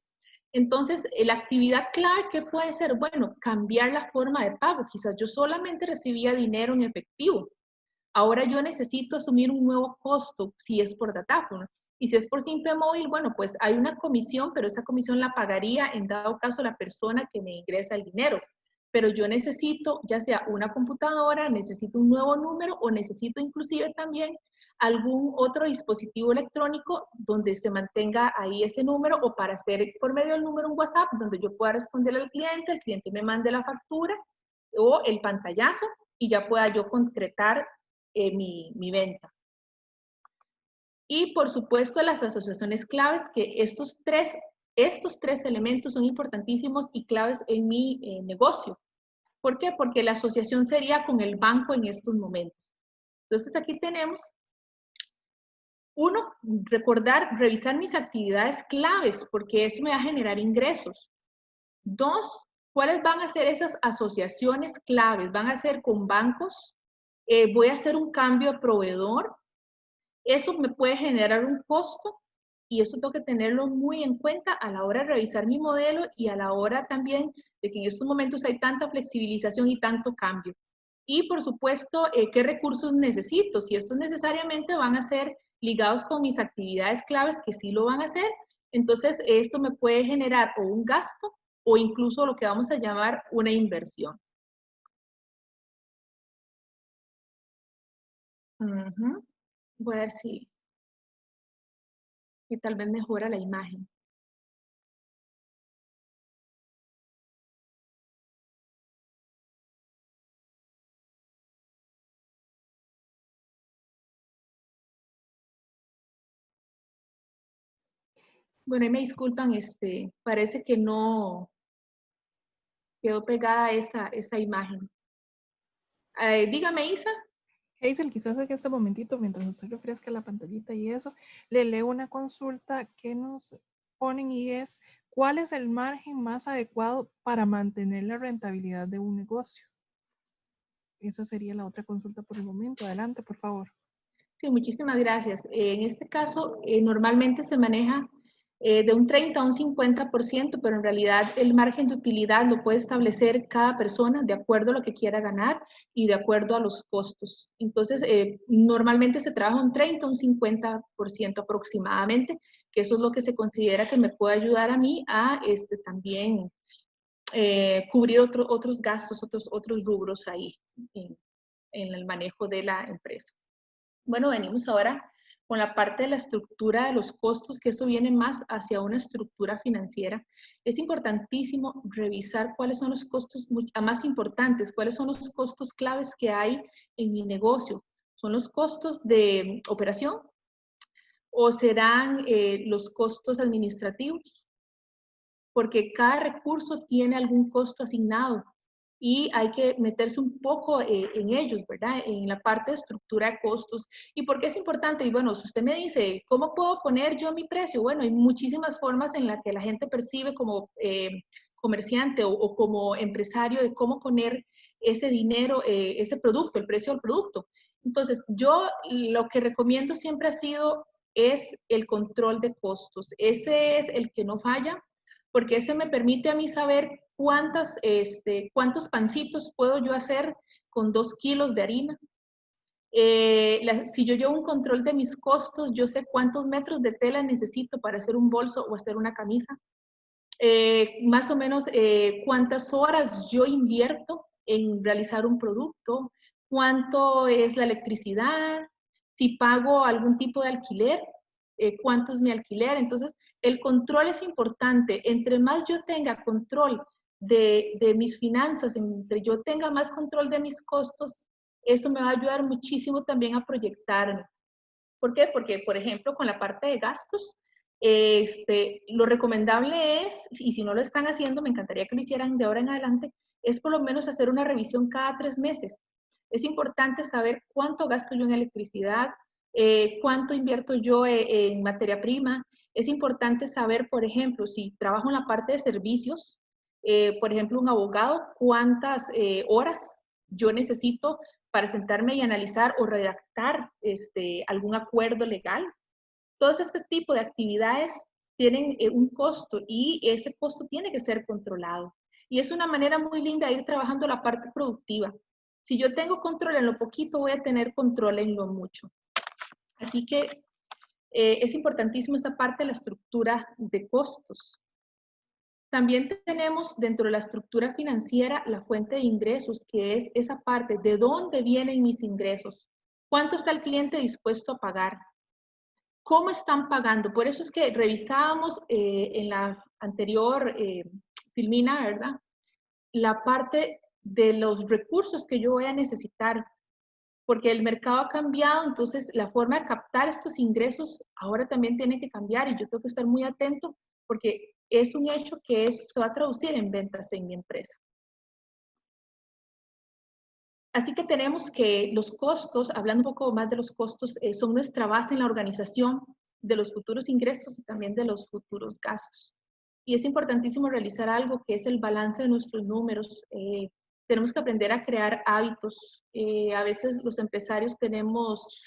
Entonces, la actividad clave, ¿qué puede ser? Bueno, cambiar la forma de pago. Quizás yo solamente recibía dinero en efectivo. Ahora yo necesito asumir un nuevo costo si es por datáfono. Y si es por Simpe Móvil, bueno, pues hay una comisión, pero esa comisión la pagaría en dado caso la persona que me ingresa el dinero. Pero yo necesito ya sea una computadora, necesito un nuevo número o necesito inclusive también algún otro dispositivo electrónico donde se mantenga ahí ese número o para hacer por medio del número un WhatsApp donde yo pueda responderle al cliente, el cliente me mande la factura o el pantallazo y ya pueda yo concretar mi venta. Y por supuesto las asociaciones claves, que estos tres elementos son importantísimos y claves en mi negocio. ¿Por qué? Porque la asociación sería con el banco en estos momentos. Entonces aquí tenemos, uno, revisar mis actividades claves, porque eso me va a generar ingresos. Dos, ¿cuáles van a ser esas asociaciones claves? ¿Van a ser con bancos? ¿Voy a hacer un cambio de proveedor? Eso me puede generar un costo y eso tengo que tenerlo muy en cuenta a la hora de revisar mi modelo y a la hora también de que en estos momentos hay tanta flexibilización y tanto cambio. Y por supuesto, ¿qué recursos necesito? Si estos necesariamente van a ser ligados con mis actividades claves, que sí lo van a hacer, entonces esto me puede generar o un gasto o incluso lo que vamos a llamar una inversión. Voy a ver si tal vez mejora la imagen. Bueno, y me disculpan, parece que no quedó pegada esa imagen. Dígame, Isa. Hazel, quizás en este momentito, mientras usted refresca la pantallita y eso, le leo una consulta que nos ponen y es, ¿cuál es el margen más adecuado para mantener la rentabilidad de un negocio? Esa sería la otra consulta por el momento. Adelante, por favor. Sí, muchísimas gracias. En este caso, normalmente se maneja de un 30 a un 50%, pero en realidad el margen de utilidad lo puede establecer cada persona de acuerdo a lo que quiera ganar y de acuerdo a los costos. Entonces, normalmente se trabaja un 30 a un 50% aproximadamente, que eso es lo que se considera que me puede ayudar a mí a también cubrir otros gastos, otros rubros ahí en el manejo de la empresa. Bueno, venimos ahora con la parte de la estructura de los costos, que eso viene más hacia una estructura financiera. Es importantísimo revisar cuáles son los costos más importantes, cuáles son los costos claves que hay en mi negocio. ¿Son los costos de operación o serán los costos administrativos? Porque cada recurso tiene algún costo asignado y hay que meterse un poco en ellos, ¿verdad? En la parte de estructura de costos. ¿Y por qué es importante? Y bueno, si usted me dice, ¿cómo puedo poner yo mi precio? Bueno, hay muchísimas formas en las que la gente percibe como comerciante o como empresario de cómo poner ese dinero, ese producto, el precio del producto. Entonces, yo lo que recomiendo siempre ha sido es el control de costos. Ese es el que no falla, porque ese me permite a mí saber cuántos pancitos puedo yo hacer con 2 kilos de harina. Si yo llevo un control de mis costos, yo sé cuántos metros de tela necesito para hacer un bolso o hacer una camisa. Más o menos cuántas horas yo invierto en realizar un producto, cuánto es la electricidad, si pago algún tipo de alquiler, cuánto es mi alquiler. Entonces, el control es importante. Entre más yo tenga control de mis finanzas, entre yo tenga más control de mis costos, eso me va a ayudar muchísimo también a proyectarme. ¿Por qué? Porque, por ejemplo, con la parte de gastos, lo recomendable es, y si no lo están haciendo, me encantaría que lo hicieran de ahora en adelante, es por lo menos hacer una revisión cada 3 meses. Es importante saber cuánto gasto yo en electricidad, cuánto invierto yo en materia prima. Es importante saber, por ejemplo, si trabajo en la parte de servicios, por ejemplo, un abogado, cuántas horas yo necesito para sentarme y analizar o redactar algún acuerdo legal. Todo este tipo de actividades tienen un costo y ese costo tiene que ser controlado. Y es una manera muy linda de ir trabajando la parte productiva. Si yo tengo control en lo poquito, voy a tener control en lo mucho. Así que es importantísimo esta parte de la estructura de costos. También tenemos dentro de la estructura financiera la fuente de ingresos, que es esa parte de dónde vienen mis ingresos, cuánto está el cliente dispuesto a pagar, cómo están pagando. Por eso es que revisábamos en la anterior filmina, ¿verdad? La parte de los recursos que yo voy a necesitar, porque el mercado ha cambiado, entonces la forma de captar estos ingresos ahora también tiene que cambiar y yo tengo que estar muy atento porque es un hecho que se va a traducir en ventas en mi empresa. Así que tenemos que los costos, hablando un poco más de los costos, son nuestra base en la organización de los futuros ingresos y también de los futuros gastos. Y es importantísimo realizar algo que es el balance de nuestros números. Tenemos que aprender a crear hábitos. A veces los empresarios tenemos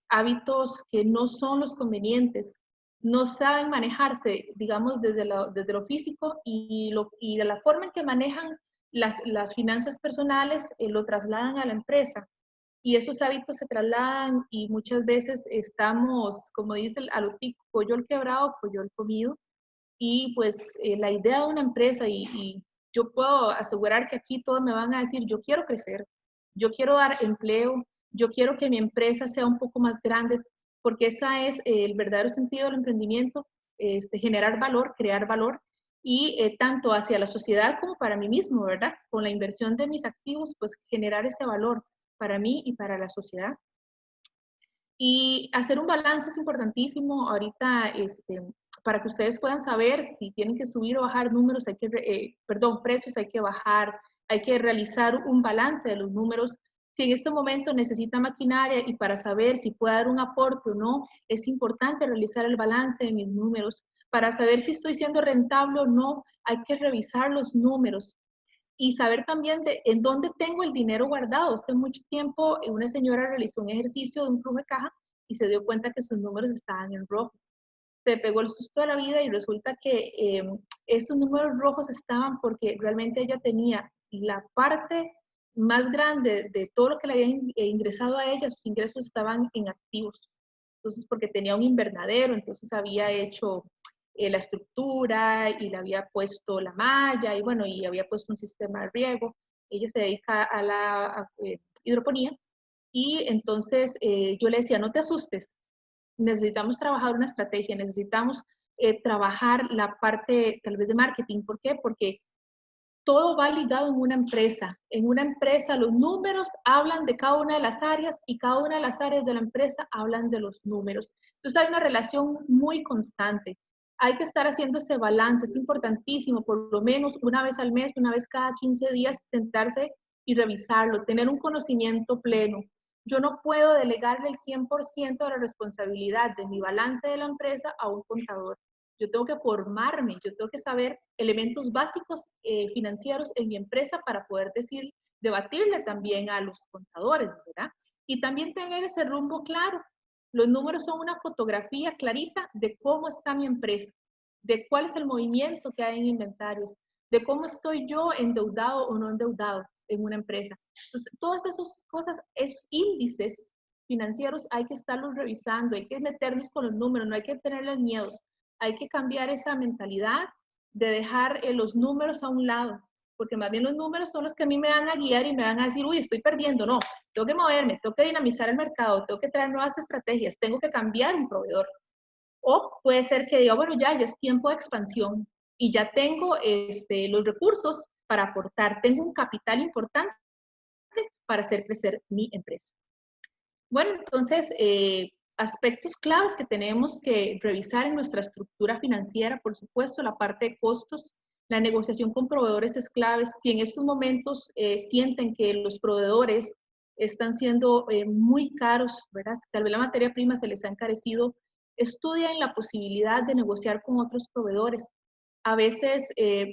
hábitos que no son los convenientes. No saben manejarse, digamos, desde lo físico y de la forma en que manejan las finanzas personales lo trasladan a la empresa y esos hábitos se trasladan y muchas veces estamos, como dice a lo típico, coyol quebrado, coyol comido y pues la idea de una empresa y yo puedo asegurar que aquí todos me van a decir, yo quiero crecer, yo quiero dar empleo, yo quiero que mi empresa sea un poco más grande, porque ese es el verdadero sentido del emprendimiento, generar valor, crear valor y tanto hacia la sociedad como para mí mismo, ¿verdad? Con la inversión de mis activos, pues generar ese valor para mí y para la sociedad. Y hacer un balance es importantísimo. Ahorita, para que ustedes puedan saber si tienen que subir o bajar números, precios, hay que bajar, hay que realizar un balance de los números. Si en este momento necesita maquinaria y para saber si puede dar un aporte o no, es importante realizar el balance de mis números. Para saber si estoy siendo rentable o no, hay que revisar los números y saber también en dónde tengo el dinero guardado. Hace mucho tiempo una señora realizó un ejercicio de un flujo de caja y se dio cuenta que sus números estaban en rojo. Se pegó el susto de la vida y resulta que esos números rojos estaban porque realmente ella tenía la parte más grande de todo lo que le había ingresado a ella, sus ingresos estaban en activos. Entonces, porque tenía un invernadero, entonces había hecho la estructura y le había puesto la malla y bueno, y había puesto un sistema de riego. Ella se dedica a la hidroponía y entonces yo le decía, no te asustes, necesitamos trabajar una estrategia, necesitamos trabajar la parte tal vez de marketing. ¿Por qué? Porque todo va ligado en una empresa. En una empresa los números hablan de cada una de las áreas y cada una de las áreas de la empresa hablan de los números. Entonces hay una relación muy constante. Hay que estar haciendo ese balance, es importantísimo, por lo menos una vez al mes, una vez cada 15 días, sentarse y revisarlo, tener un conocimiento pleno. Yo no puedo delegarle el 100% de la responsabilidad de mi balance de la empresa a un contador. Yo tengo que formarme, yo tengo que saber elementos básicos financieros en mi empresa para poder debatirle también a los contadores, ¿verdad? Y también tener ese rumbo claro. Los números son una fotografía clarita de cómo está mi empresa, de cuál es el movimiento que hay en inventarios, de cómo estoy yo endeudado o no endeudado en una empresa. Entonces, todas esas cosas, esos índices financieros hay que estarlos revisando, hay que meternos con los números, no hay que tenerles miedo. Hay que cambiar esa mentalidad de dejar los números a un lado, porque más bien los números son los que a mí me van a guiar y me van a decir, uy, estoy perdiendo. No, tengo que moverme, tengo que dinamizar el mercado, tengo que traer nuevas estrategias, tengo que cambiar un proveedor. O puede ser que diga, bueno, ya es tiempo de expansión y ya tengo los recursos para aportar, tengo un capital importante para hacer crecer mi empresa. Bueno, entonces, aspectos claves que tenemos que revisar en nuestra estructura financiera, por supuesto, la parte de costos, la negociación con proveedores es clave. Si en estos momentos sienten que los proveedores están siendo muy caros, ¿verdad? Tal vez la materia prima se les ha encarecido, estudien la posibilidad de negociar con otros proveedores. A veces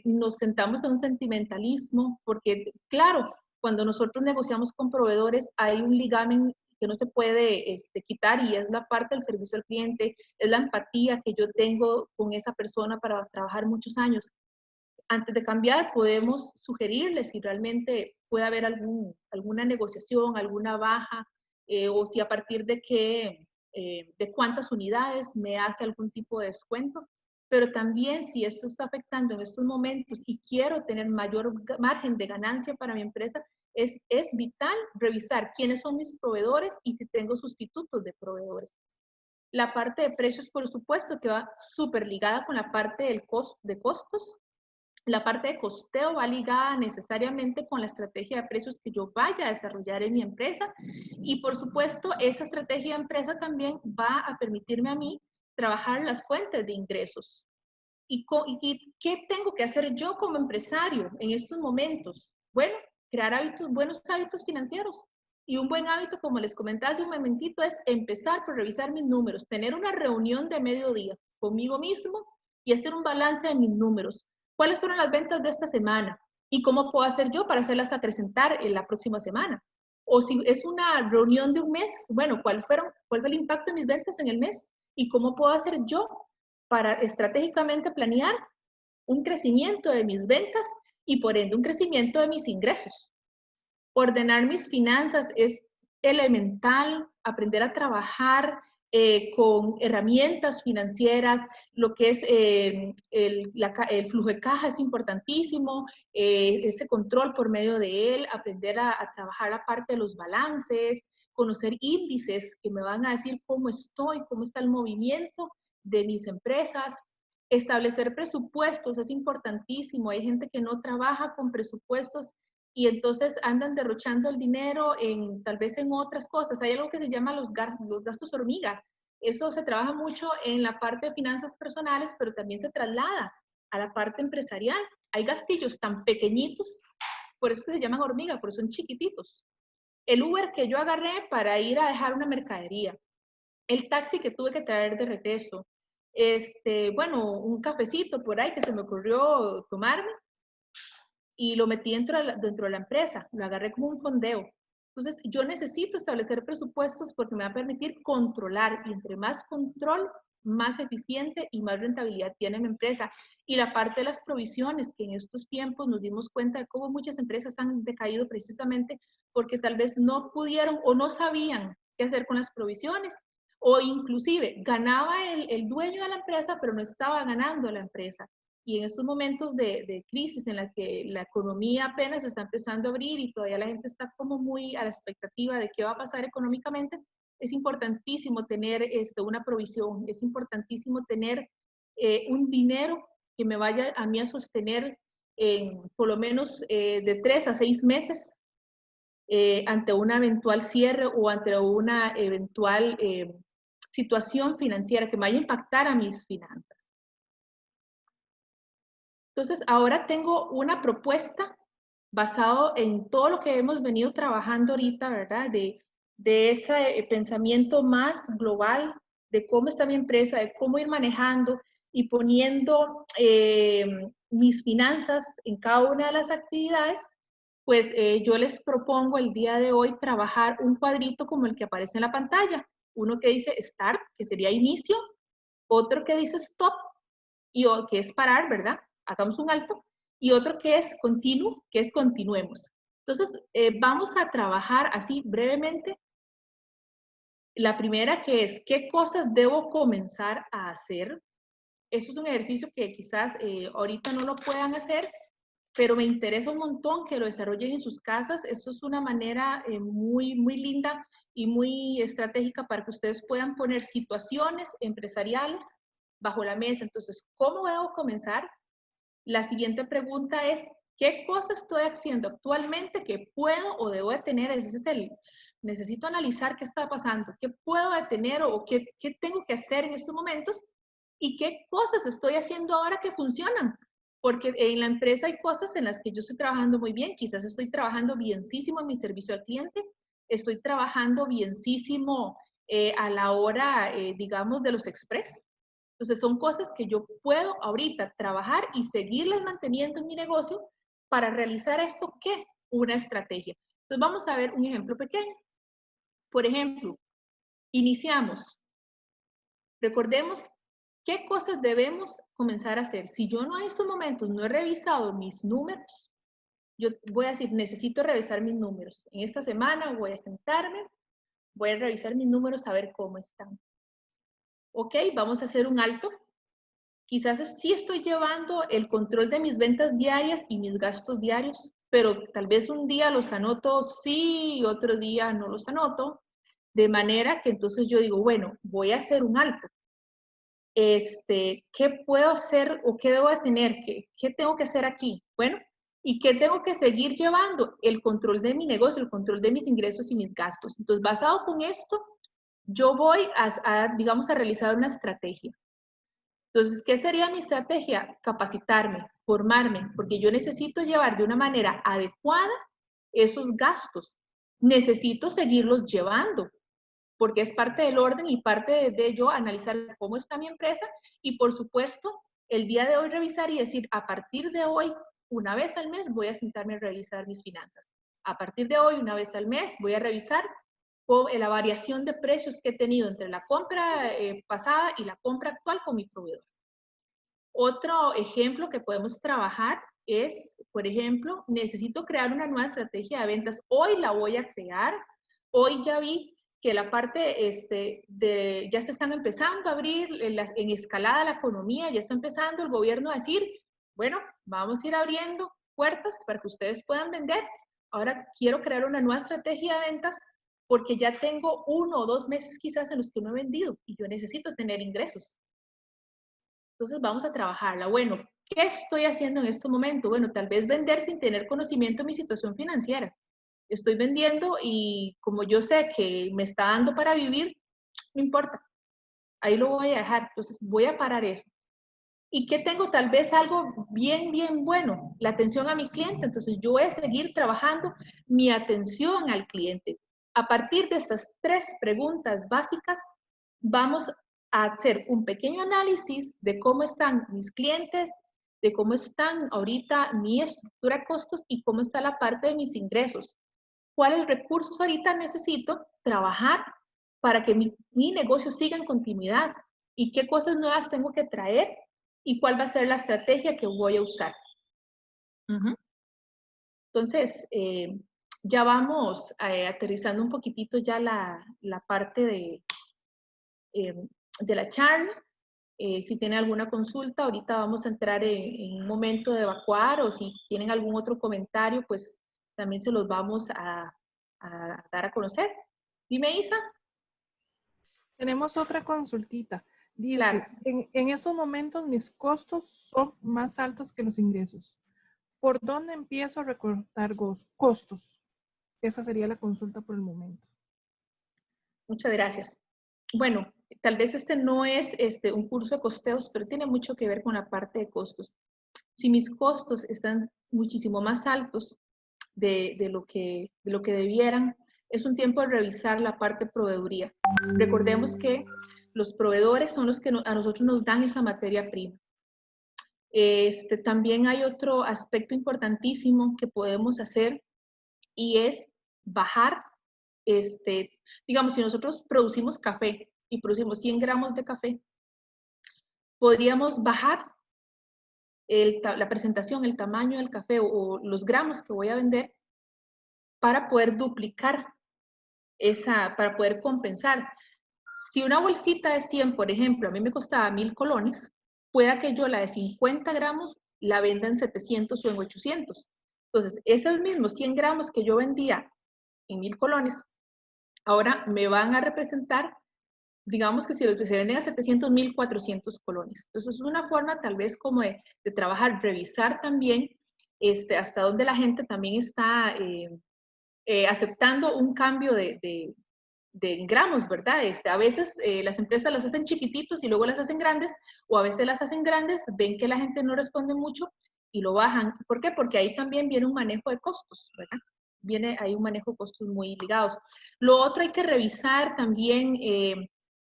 nos sentamos en un sentimentalismo, porque claro, cuando nosotros negociamos con proveedores hay un ligamen que no se puede quitar y es la parte del servicio al cliente, es la empatía que yo tengo con esa persona para trabajar muchos años. Antes de cambiar, podemos sugerirles si realmente puede haber alguna negociación, alguna baja, o si a partir de qué, de cuántas unidades me hace algún tipo de descuento. Pero también si esto está afectando en estos momentos y quiero tener mayor margen de ganancia para mi empresa, es vital revisar quiénes son mis proveedores y si tengo sustitutos de proveedores. La parte de precios, por supuesto, que va súper ligada con la parte de costos. La parte de costeo va ligada necesariamente con la estrategia de precios que yo vaya a desarrollar en mi empresa. Y por supuesto, esa estrategia de empresa también va a permitirme a mí trabajar las fuentes de ingresos. ¿Y qué tengo que hacer yo como empresario en estos momentos? Bueno, crear buenos hábitos financieros. Y un buen hábito, como les comentaba hace un momentito, es empezar por revisar mis números, tener una reunión de mediodía conmigo mismo y hacer un balance de mis números. ¿Cuáles fueron las ventas de esta semana? ¿Y cómo puedo hacer yo para hacerlas acrecentar en la próxima semana? O si es una reunión de un mes, bueno, ¿cuál fue el impacto de mis ventas en el mes? ¿Y cómo puedo hacer yo para estratégicamente planear un crecimiento de mis ventas y por ende un crecimiento de mis ingresos? Ordenar mis finanzas es elemental, aprender a trabajar con herramientas financieras, lo que es el flujo de caja es importantísimo, ese control por medio de él, aprender a trabajar la parte de los balances, conocer índices que me van a decir cómo estoy, cómo está el movimiento de mis empresas. Establecer presupuestos es importantísimo. Hay gente que no trabaja con presupuestos y entonces andan derrochando el dinero tal vez en otras cosas. Hay algo que se llama los gastos hormiga. Eso se trabaja mucho en la parte de finanzas personales, pero también se traslada a la parte empresarial. Hay gastillos tan pequeñitos, por eso se llaman hormiga, porque son chiquititos. El Uber que yo agarré para ir a dejar una mercadería, el taxi que tuve que traer de regreso, bueno, un cafecito por ahí que se me ocurrió tomarme, y lo metí dentro de la empresa, lo agarré como un fondeo. Entonces, yo necesito establecer presupuestos porque me va a permitir controlar, y entre más control, más eficiente y más rentabilidad tiene mi empresa. Y la parte de las provisiones, que en estos tiempos nos dimos cuenta de cómo muchas empresas han decaído precisamente porque tal vez no pudieron o no sabían qué hacer con las provisiones, o inclusive ganaba el dueño de la empresa, pero no estaba ganando la empresa. Y en estos momentos de crisis en la que la economía apenas está empezando a abrir y todavía la gente está como muy a la expectativa de qué va a pasar económicamente, es importantísimo tener una provisión, es importantísimo tener un dinero que me vaya a mí a sostener en por lo menos de 3 a 6 meses ante una eventual cierre o ante una eventual situación financiera que me vaya a impactar a mis finanzas. Entonces, ahora tengo una propuesta basado en todo lo que hemos venido trabajando ahorita, ¿verdad? De ese pensamiento más global de cómo está mi empresa, de cómo ir manejando y poniendo mis finanzas en cada una de las actividades, pues yo les propongo el día de hoy trabajar un cuadrito como el que aparece en la pantalla. Uno que dice Start, que sería inicio, otro que dice Stop, y que es parar, ¿verdad? Hagamos un alto, y otro que es Continue, que es continuemos. Entonces, vamos a trabajar así brevemente. La primera que es, ¿qué cosas debo comenzar a hacer? Eso es un ejercicio que quizás ahorita no lo puedan hacer, pero me interesa un montón que lo desarrollen en sus casas. Esto es una manera muy, muy linda y muy estratégica para que ustedes puedan poner situaciones empresariales bajo la mesa. Entonces, ¿cómo debo comenzar? La siguiente pregunta es, ¿qué cosas estoy haciendo actualmente que puedo o debo de tener? Ese es necesito analizar qué está pasando, qué puedo detener o qué tengo que hacer en estos momentos y qué cosas estoy haciendo ahora que funcionan. Porque en la empresa hay cosas en las que yo estoy trabajando muy bien, quizás estoy trabajando bienísimo en mi servicio al cliente, estoy trabajando bienísimo a la hora, digamos, de los express. Entonces son cosas que yo puedo ahorita trabajar y seguirlas manteniendo en mi negocio para realizar esto que una estrategia. Entonces vamos a ver un ejemplo pequeño. Por ejemplo, iniciamos. Recordemos qué cosas debemos comenzar a hacer. Si yo no en estos momentos no he revisado mis números, yo voy a decir, necesito revisar mis números. En esta semana voy a sentarme, voy a revisar mis números a ver cómo están. Ok, vamos a hacer un alto. Quizás sí estoy llevando el control de mis ventas diarias y mis gastos diarios, pero tal vez un día los anoto sí y otro día no los anoto, de manera que entonces yo digo, bueno, voy a hacer un alto. ¿Qué puedo hacer o qué debo de tener? ¿Qué tengo que hacer aquí? Bueno, ¿y qué tengo que seguir llevando? El control de mi negocio, el control de mis ingresos y mis gastos. Entonces, basado con esto, yo voy digamos, a realizar una estrategia. Entonces, ¿qué sería mi estrategia? Capacitarme, formarme, porque yo necesito llevar de una manera adecuada esos gastos. Necesito seguirlos llevando, porque es parte del orden y parte de yo analizar cómo está mi empresa y, por supuesto, el día de hoy revisar y decir, a partir de hoy, una vez al mes, voy a sentarme a revisar mis finanzas. A partir de hoy, una vez al mes, voy a revisar la variación de precios que he tenido entre la compra pasada y la compra actual con mi proveedor. Otro ejemplo que podemos trabajar es, por ejemplo, necesito crear una nueva estrategia de ventas. Hoy la voy a crear. Hoy ya vi que la parte ya se están empezando a abrir en escalada la economía, ya está empezando el gobierno a decir, bueno, vamos a ir abriendo puertas para que ustedes puedan vender. Ahora quiero crear una nueva estrategia de ventas porque ya tengo 1 o 2 meses quizás en los que no he vendido y yo necesito tener ingresos. Entonces vamos a trabajarla. Bueno, ¿qué estoy haciendo en este momento? Bueno, tal vez vender sin tener conocimiento de mi situación financiera. Estoy vendiendo y como yo sé que me está dando para vivir, no importa. Ahí lo voy a dejar. Entonces voy a parar eso. ¿Y qué tengo? Tal vez algo bien, bien bueno, la atención a mi cliente. Entonces yo voy a seguir trabajando mi atención al cliente. A partir de estas 3 preguntas básicas, vamos a hacer un pequeño análisis de cómo están mis clientes, de cómo están ahorita mi estructura de costos y cómo está la parte de mis ingresos. ¿Cuáles recursos ahorita necesito trabajar para que mi negocio siga en continuidad? ¿Y qué cosas nuevas tengo que traer? ¿Y cuál va a ser la estrategia que voy a usar? Entonces, ya vamos aterrizando un poquitito ya la parte de la charla. Si tienen alguna consulta, ahorita vamos a entrar en un momento de evacuar o si tienen algún otro comentario, pues también se los vamos a dar a conocer. Dime, Isa. Tenemos otra consultita. Dice, Claro, en esos momentos mis costos son más altos que los ingresos. ¿Por dónde empiezo a recortar costos? Esa sería la consulta por el momento. muchas gracias. Bueno, tal vez este no es un curso de costeos, pero tiene mucho que ver con la parte de costos. Si mis costos están muchísimo más altos de lo que debieran, es un tiempo de revisar la parte de proveeduría. Recordemos que los proveedores son los que a nosotros nos dan esa materia prima. También hay otro aspecto importantísimo que podemos hacer y es bajar, digamos, si nosotros producimos café y producimos 100 gramos de café, podríamos bajar la presentación, el tamaño del café o los gramos que voy a vender para poder duplicar para poder compensar. Si una bolsita de 100, por ejemplo, a mí me costaba 1000 colones, pueda que yo la de 50 gramos la venda en 700 o en 800. Entonces, esos mismos 100 gramos que yo vendía en 1000 colones, ahora me van a representar, digamos que si los que se venden a 700, 1400 colones. Entonces, es una forma tal vez como de trabajar, revisar también hasta dónde la gente también está aceptando un cambio de gramos, ¿verdad? A veces las empresas las hacen chiquititos y luego las hacen grandes, o a veces las hacen grandes, ven que la gente no responde mucho y lo bajan. ¿Por qué? Porque ahí también viene un manejo de costos, ¿verdad? Hay un manejo de costos muy ligados. Lo otro hay que revisar también,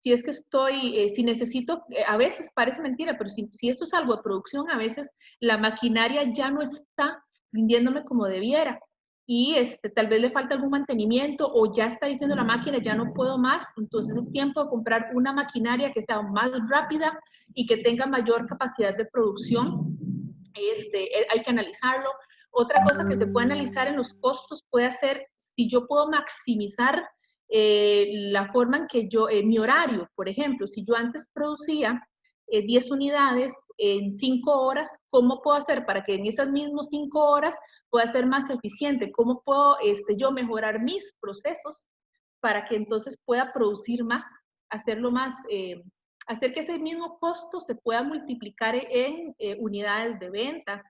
si es que si necesito, a veces parece mentira, pero si esto es algo de producción, a veces la maquinaria ya no está rindiéndome como debiera y tal vez le falta algún mantenimiento o ya está diciendo la máquina, ya no puedo más, entonces es tiempo de comprar una maquinaria que sea más rápida y que tenga mayor capacidad de producción. Hay que analizarlo. Otra cosa que se puede analizar en los costos puede ser si yo puedo maximizar la forma en que mi horario, por ejemplo, si yo antes producía 10 unidades en 5 horas, ¿cómo puedo hacer para que en esas mismas 5 horas pueda ser más eficiente? ¿Cómo puedo yo mejorar mis procesos para que entonces pueda producir más, hacerlo más, hacer que ese mismo costo se pueda multiplicar en unidades de venta?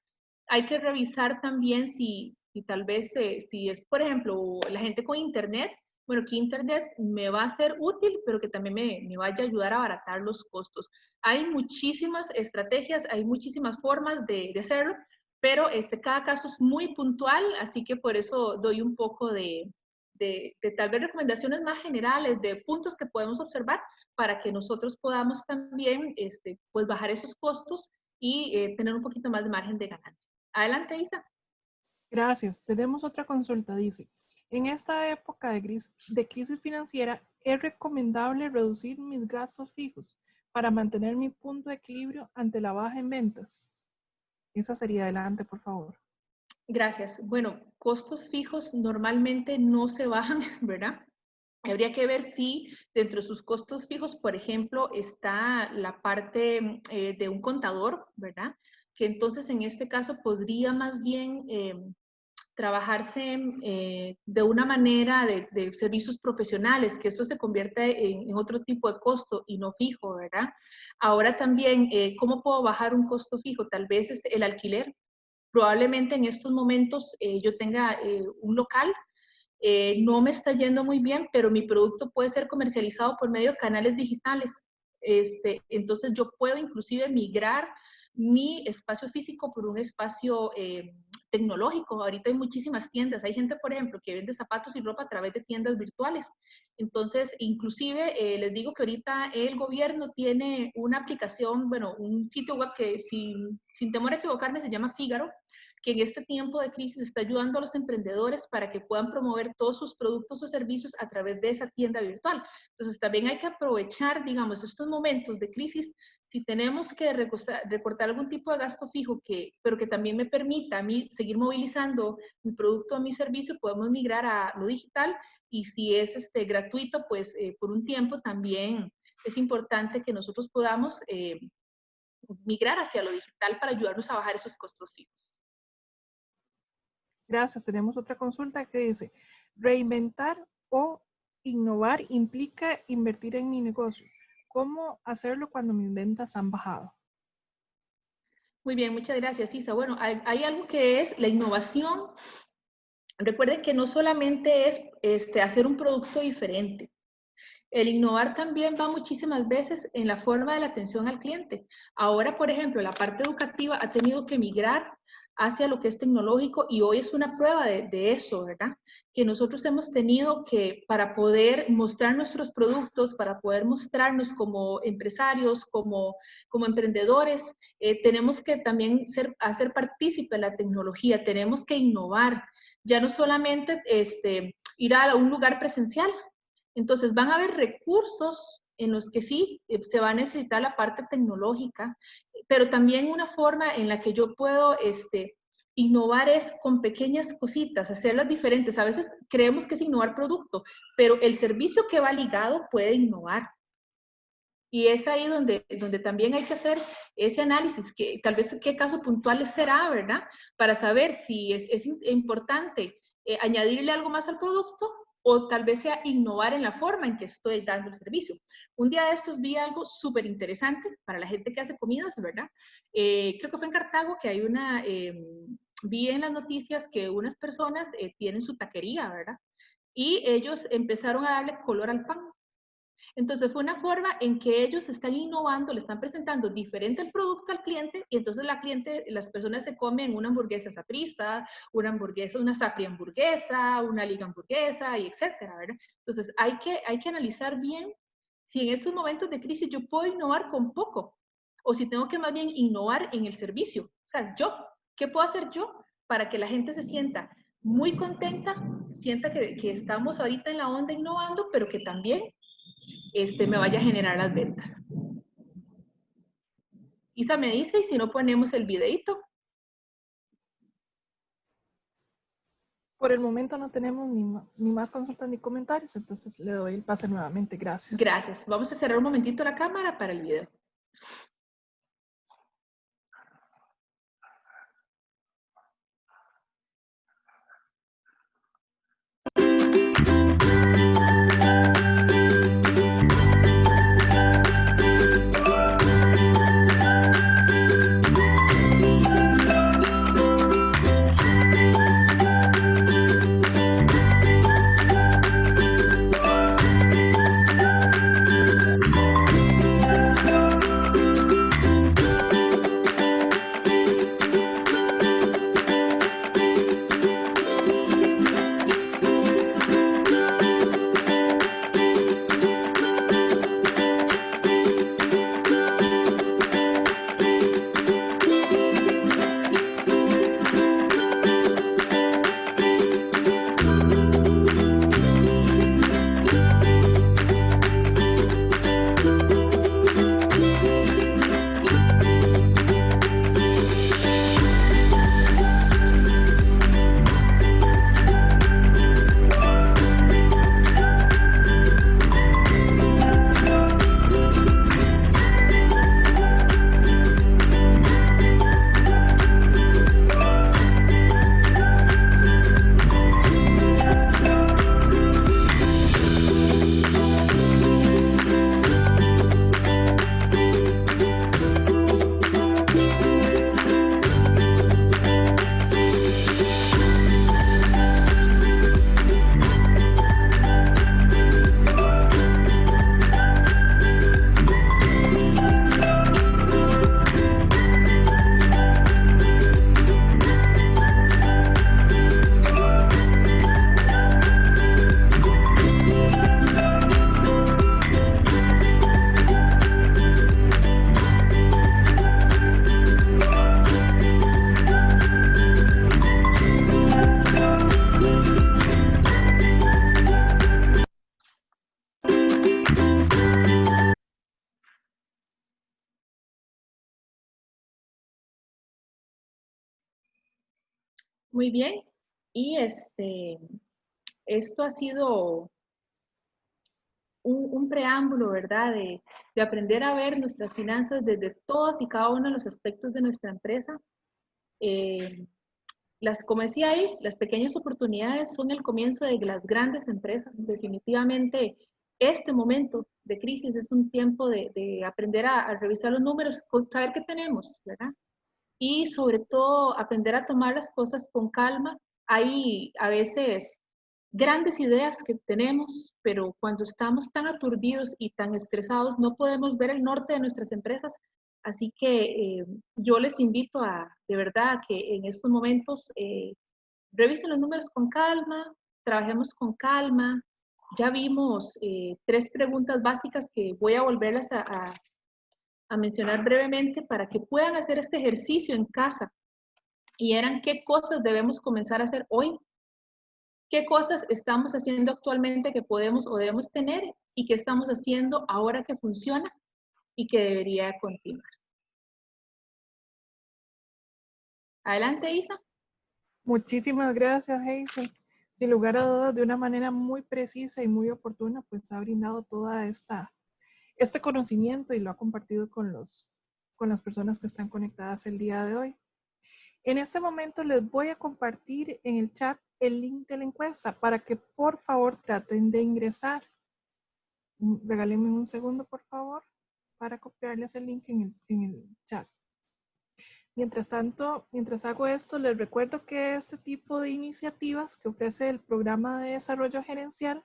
Hay que revisar también si tal vez, si es, por ejemplo, la gente con internet, bueno, que internet me va a ser útil, pero que también me vaya a ayudar a abaratar los costos. Hay muchísimas estrategias, hay muchísimas formas de hacerlo, pero cada caso es muy puntual, así que por eso doy un poco de tal vez recomendaciones más generales, de puntos que podemos observar para que nosotros podamos también pues bajar esos costos y tener un poquito más de margen de ganancia. Adelante, Isa. Gracias. Tenemos otra consulta. Dice, en esta época de crisis financiera, ¿es recomendable reducir mis gastos fijos para mantener mi punto de equilibrio ante la baja en ventas? Esa sería adelante, por favor. Gracias. Bueno, costos fijos normalmente no se bajan, ¿verdad? Habría que ver si dentro de sus costos fijos, por ejemplo, está la parte de un contador, ¿verdad? Que entonces en este caso podría más bien trabajarse de una manera de servicios profesionales, que esto se convierte en otro tipo de costo y no fijo, ¿verdad? Ahora también, ¿cómo puedo bajar un costo fijo? Tal vez el alquiler. Probablemente en estos momentos yo tenga un local, no me está yendo muy bien, pero mi producto puede ser comercializado por medio de canales digitales. Entonces yo puedo inclusive migrar mi espacio físico por un espacio tecnológico. Ahorita hay muchísimas tiendas. Hay gente, por ejemplo, que vende zapatos y ropa a través de tiendas virtuales. Entonces, inclusive les digo que ahorita el gobierno tiene una aplicación, bueno, un sitio web que sin temor a equivocarme se llama Fígaro, que en este tiempo de crisis está ayudando a los emprendedores para que puedan promover todos sus productos o servicios a través de esa tienda virtual. Entonces, también hay que aprovechar, digamos, estos momentos de crisis. Si tenemos que recortar algún tipo de gasto fijo, pero que también me permita a mí seguir movilizando mi producto o mi servicio, podemos migrar a lo digital. Y si es gratuito, pues por un tiempo también es importante que nosotros podamos migrar hacia lo digital para ayudarnos a bajar esos costos fijos. Gracias. Tenemos otra consulta que dice, reinventar o innovar implica invertir en mi negocio. ¿Cómo hacerlo cuando mis ventas han bajado? Muy bien, muchas gracias, Isa. Bueno, hay algo que es la innovación. Recuerden que no solamente es hacer un producto diferente. El innovar también va muchísimas veces en la forma de la atención al cliente. Ahora, por ejemplo, la parte educativa ha tenido que migrar hacia lo que es tecnológico y hoy es una prueba de eso, ¿verdad? Que nosotros hemos tenido que, para poder mostrar nuestros productos, para poder mostrarnos como empresarios, como emprendedores, tenemos que también hacer partícipe la tecnología, tenemos que innovar. Ya no solamente ir a un lugar presencial. Entonces van a haber recursos en los que sí se va a necesitar la parte tecnológica, pero también una forma en la que yo puedo innovar es con pequeñas cositas, hacerlas diferentes. A veces creemos que es innovar producto, pero el servicio que va ligado puede innovar. Y es ahí donde también hay que hacer ese análisis, que tal vez qué caso puntual será, ¿verdad? Para saber si es importante añadirle algo más al producto o tal vez sea innovar en la forma en que estoy dando el servicio. Un día de estos vi algo súper interesante para la gente que hace comidas, ¿verdad? Creo que fue en Cartago que hay vi en las noticias que unas personas tienen su taquería, ¿verdad? Y ellos empezaron a darle color al pan. Entonces fue una forma en que ellos están innovando, le están presentando diferente el producto al cliente y entonces las personas se comen una hamburguesa saprista, una sapri hamburguesa, una liga hamburguesa y etcétera, ¿verdad? Entonces hay que analizar bien si en estos momentos de crisis yo puedo innovar con poco o si tengo que más bien innovar en el servicio. O sea, ¿qué puedo hacer yo para que la gente se sienta muy contenta, sienta que estamos ahorita en la onda innovando, pero que también me vaya a generar las ventas? Isa me dice, y si no ponemos el videito. Por el momento no tenemos ni más consultas ni comentarios, entonces le doy el pase nuevamente. Gracias. Gracias. Vamos a cerrar un momentito la cámara para el video. Muy bien. Y esto ha sido un preámbulo, ¿verdad? De aprender a ver nuestras finanzas desde todos y cada uno de los aspectos de nuestra empresa. como decía ahí, las pequeñas oportunidades son el comienzo de las grandes empresas. Definitivamente, este momento de crisis es un tiempo de aprender a revisar los números, saber qué tenemos, ¿verdad? Y sobre todo aprender a tomar las cosas con calma. Hay a veces grandes ideas que tenemos, pero cuando estamos tan aturdidos y tan estresados no podemos ver el norte de nuestras empresas. Así que yo les invito de verdad, que en estos momentos revisen los números con calma, trabajemos con calma. Ya vimos 3 preguntas básicas que voy a volverlas a mencionar brevemente para que puedan hacer este ejercicio en casa. Y eran: ¿qué cosas debemos comenzar a hacer hoy? ¿Qué cosas estamos haciendo actualmente que podemos o debemos tener? ¿Y qué estamos haciendo ahora que funciona y que debería continuar? Adelante, Isa. Muchísimas gracias, Hazel. Sin lugar a dudas, de una manera muy precisa y muy oportuna, pues ha brindado toda este conocimiento y lo ha compartido con las personas que están conectadas el día de hoy. En este momento les voy a compartir en el chat el link de la encuesta para que por favor traten de ingresar. Regálenme un segundo, por favor, para copiarles el link en el chat. Mientras tanto, mientras hago esto, les recuerdo que este tipo de iniciativas que ofrece el Programa de Desarrollo Gerencial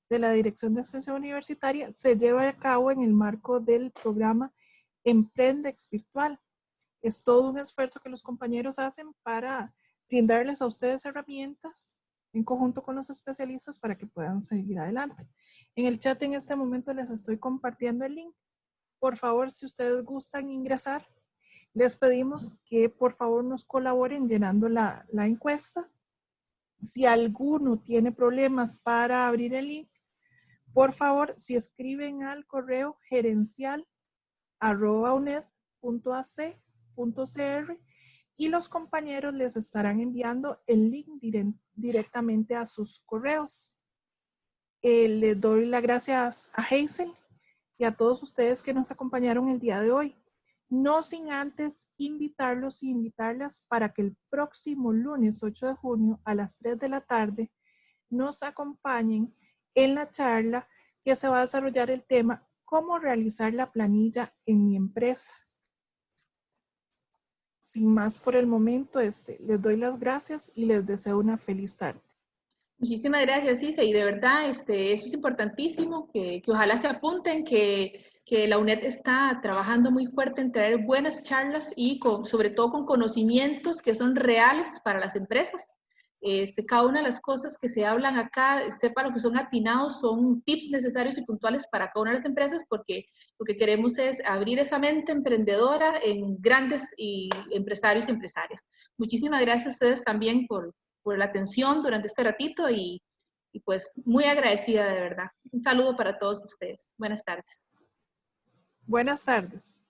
de la Dirección de Extensión Universitaria se lleva a cabo en el marco del programa Emprendex Virtual. Es todo un esfuerzo que los compañeros hacen para brindarles a ustedes herramientas en conjunto con los especialistas para que puedan seguir adelante. En el chat en este momento les estoy compartiendo el link. Por favor, si ustedes gustan ingresar, les pedimos que por favor nos colaboren llenando la encuesta. Si alguno tiene problemas para abrir el link, por favor, si escriben al correo gerencial@uned.ac.cr y los compañeros les estarán enviando el link directamente a sus correos. Les doy las gracias a Hazel y a todos ustedes que nos acompañaron el día de hoy. No sin antes invitarlos y invitarlas para que el próximo lunes 8 de junio a las 3 de la tarde nos acompañen en la charla que se va a desarrollar el tema cómo realizar la planilla en mi empresa. Sin más por el momento, les doy las gracias y les deseo una feliz tarde. Muchísimas gracias, Isa, y de verdad eso es importantísimo, que ojalá se apunten, que la UNED está trabajando muy fuerte en traer buenas charlas y sobre todo con conocimientos que son reales para las empresas. Cada una de las cosas que se hablan acá, sepa lo que son atinados, son tips necesarios y puntuales para cada una de las empresas, porque lo que queremos es abrir esa mente emprendedora en grandes empresarios y empresarias. Muchísimas gracias a ustedes también por la atención durante este ratito y pues muy agradecida de verdad. Un saludo para todos ustedes. Buenas tardes. Buenas tardes.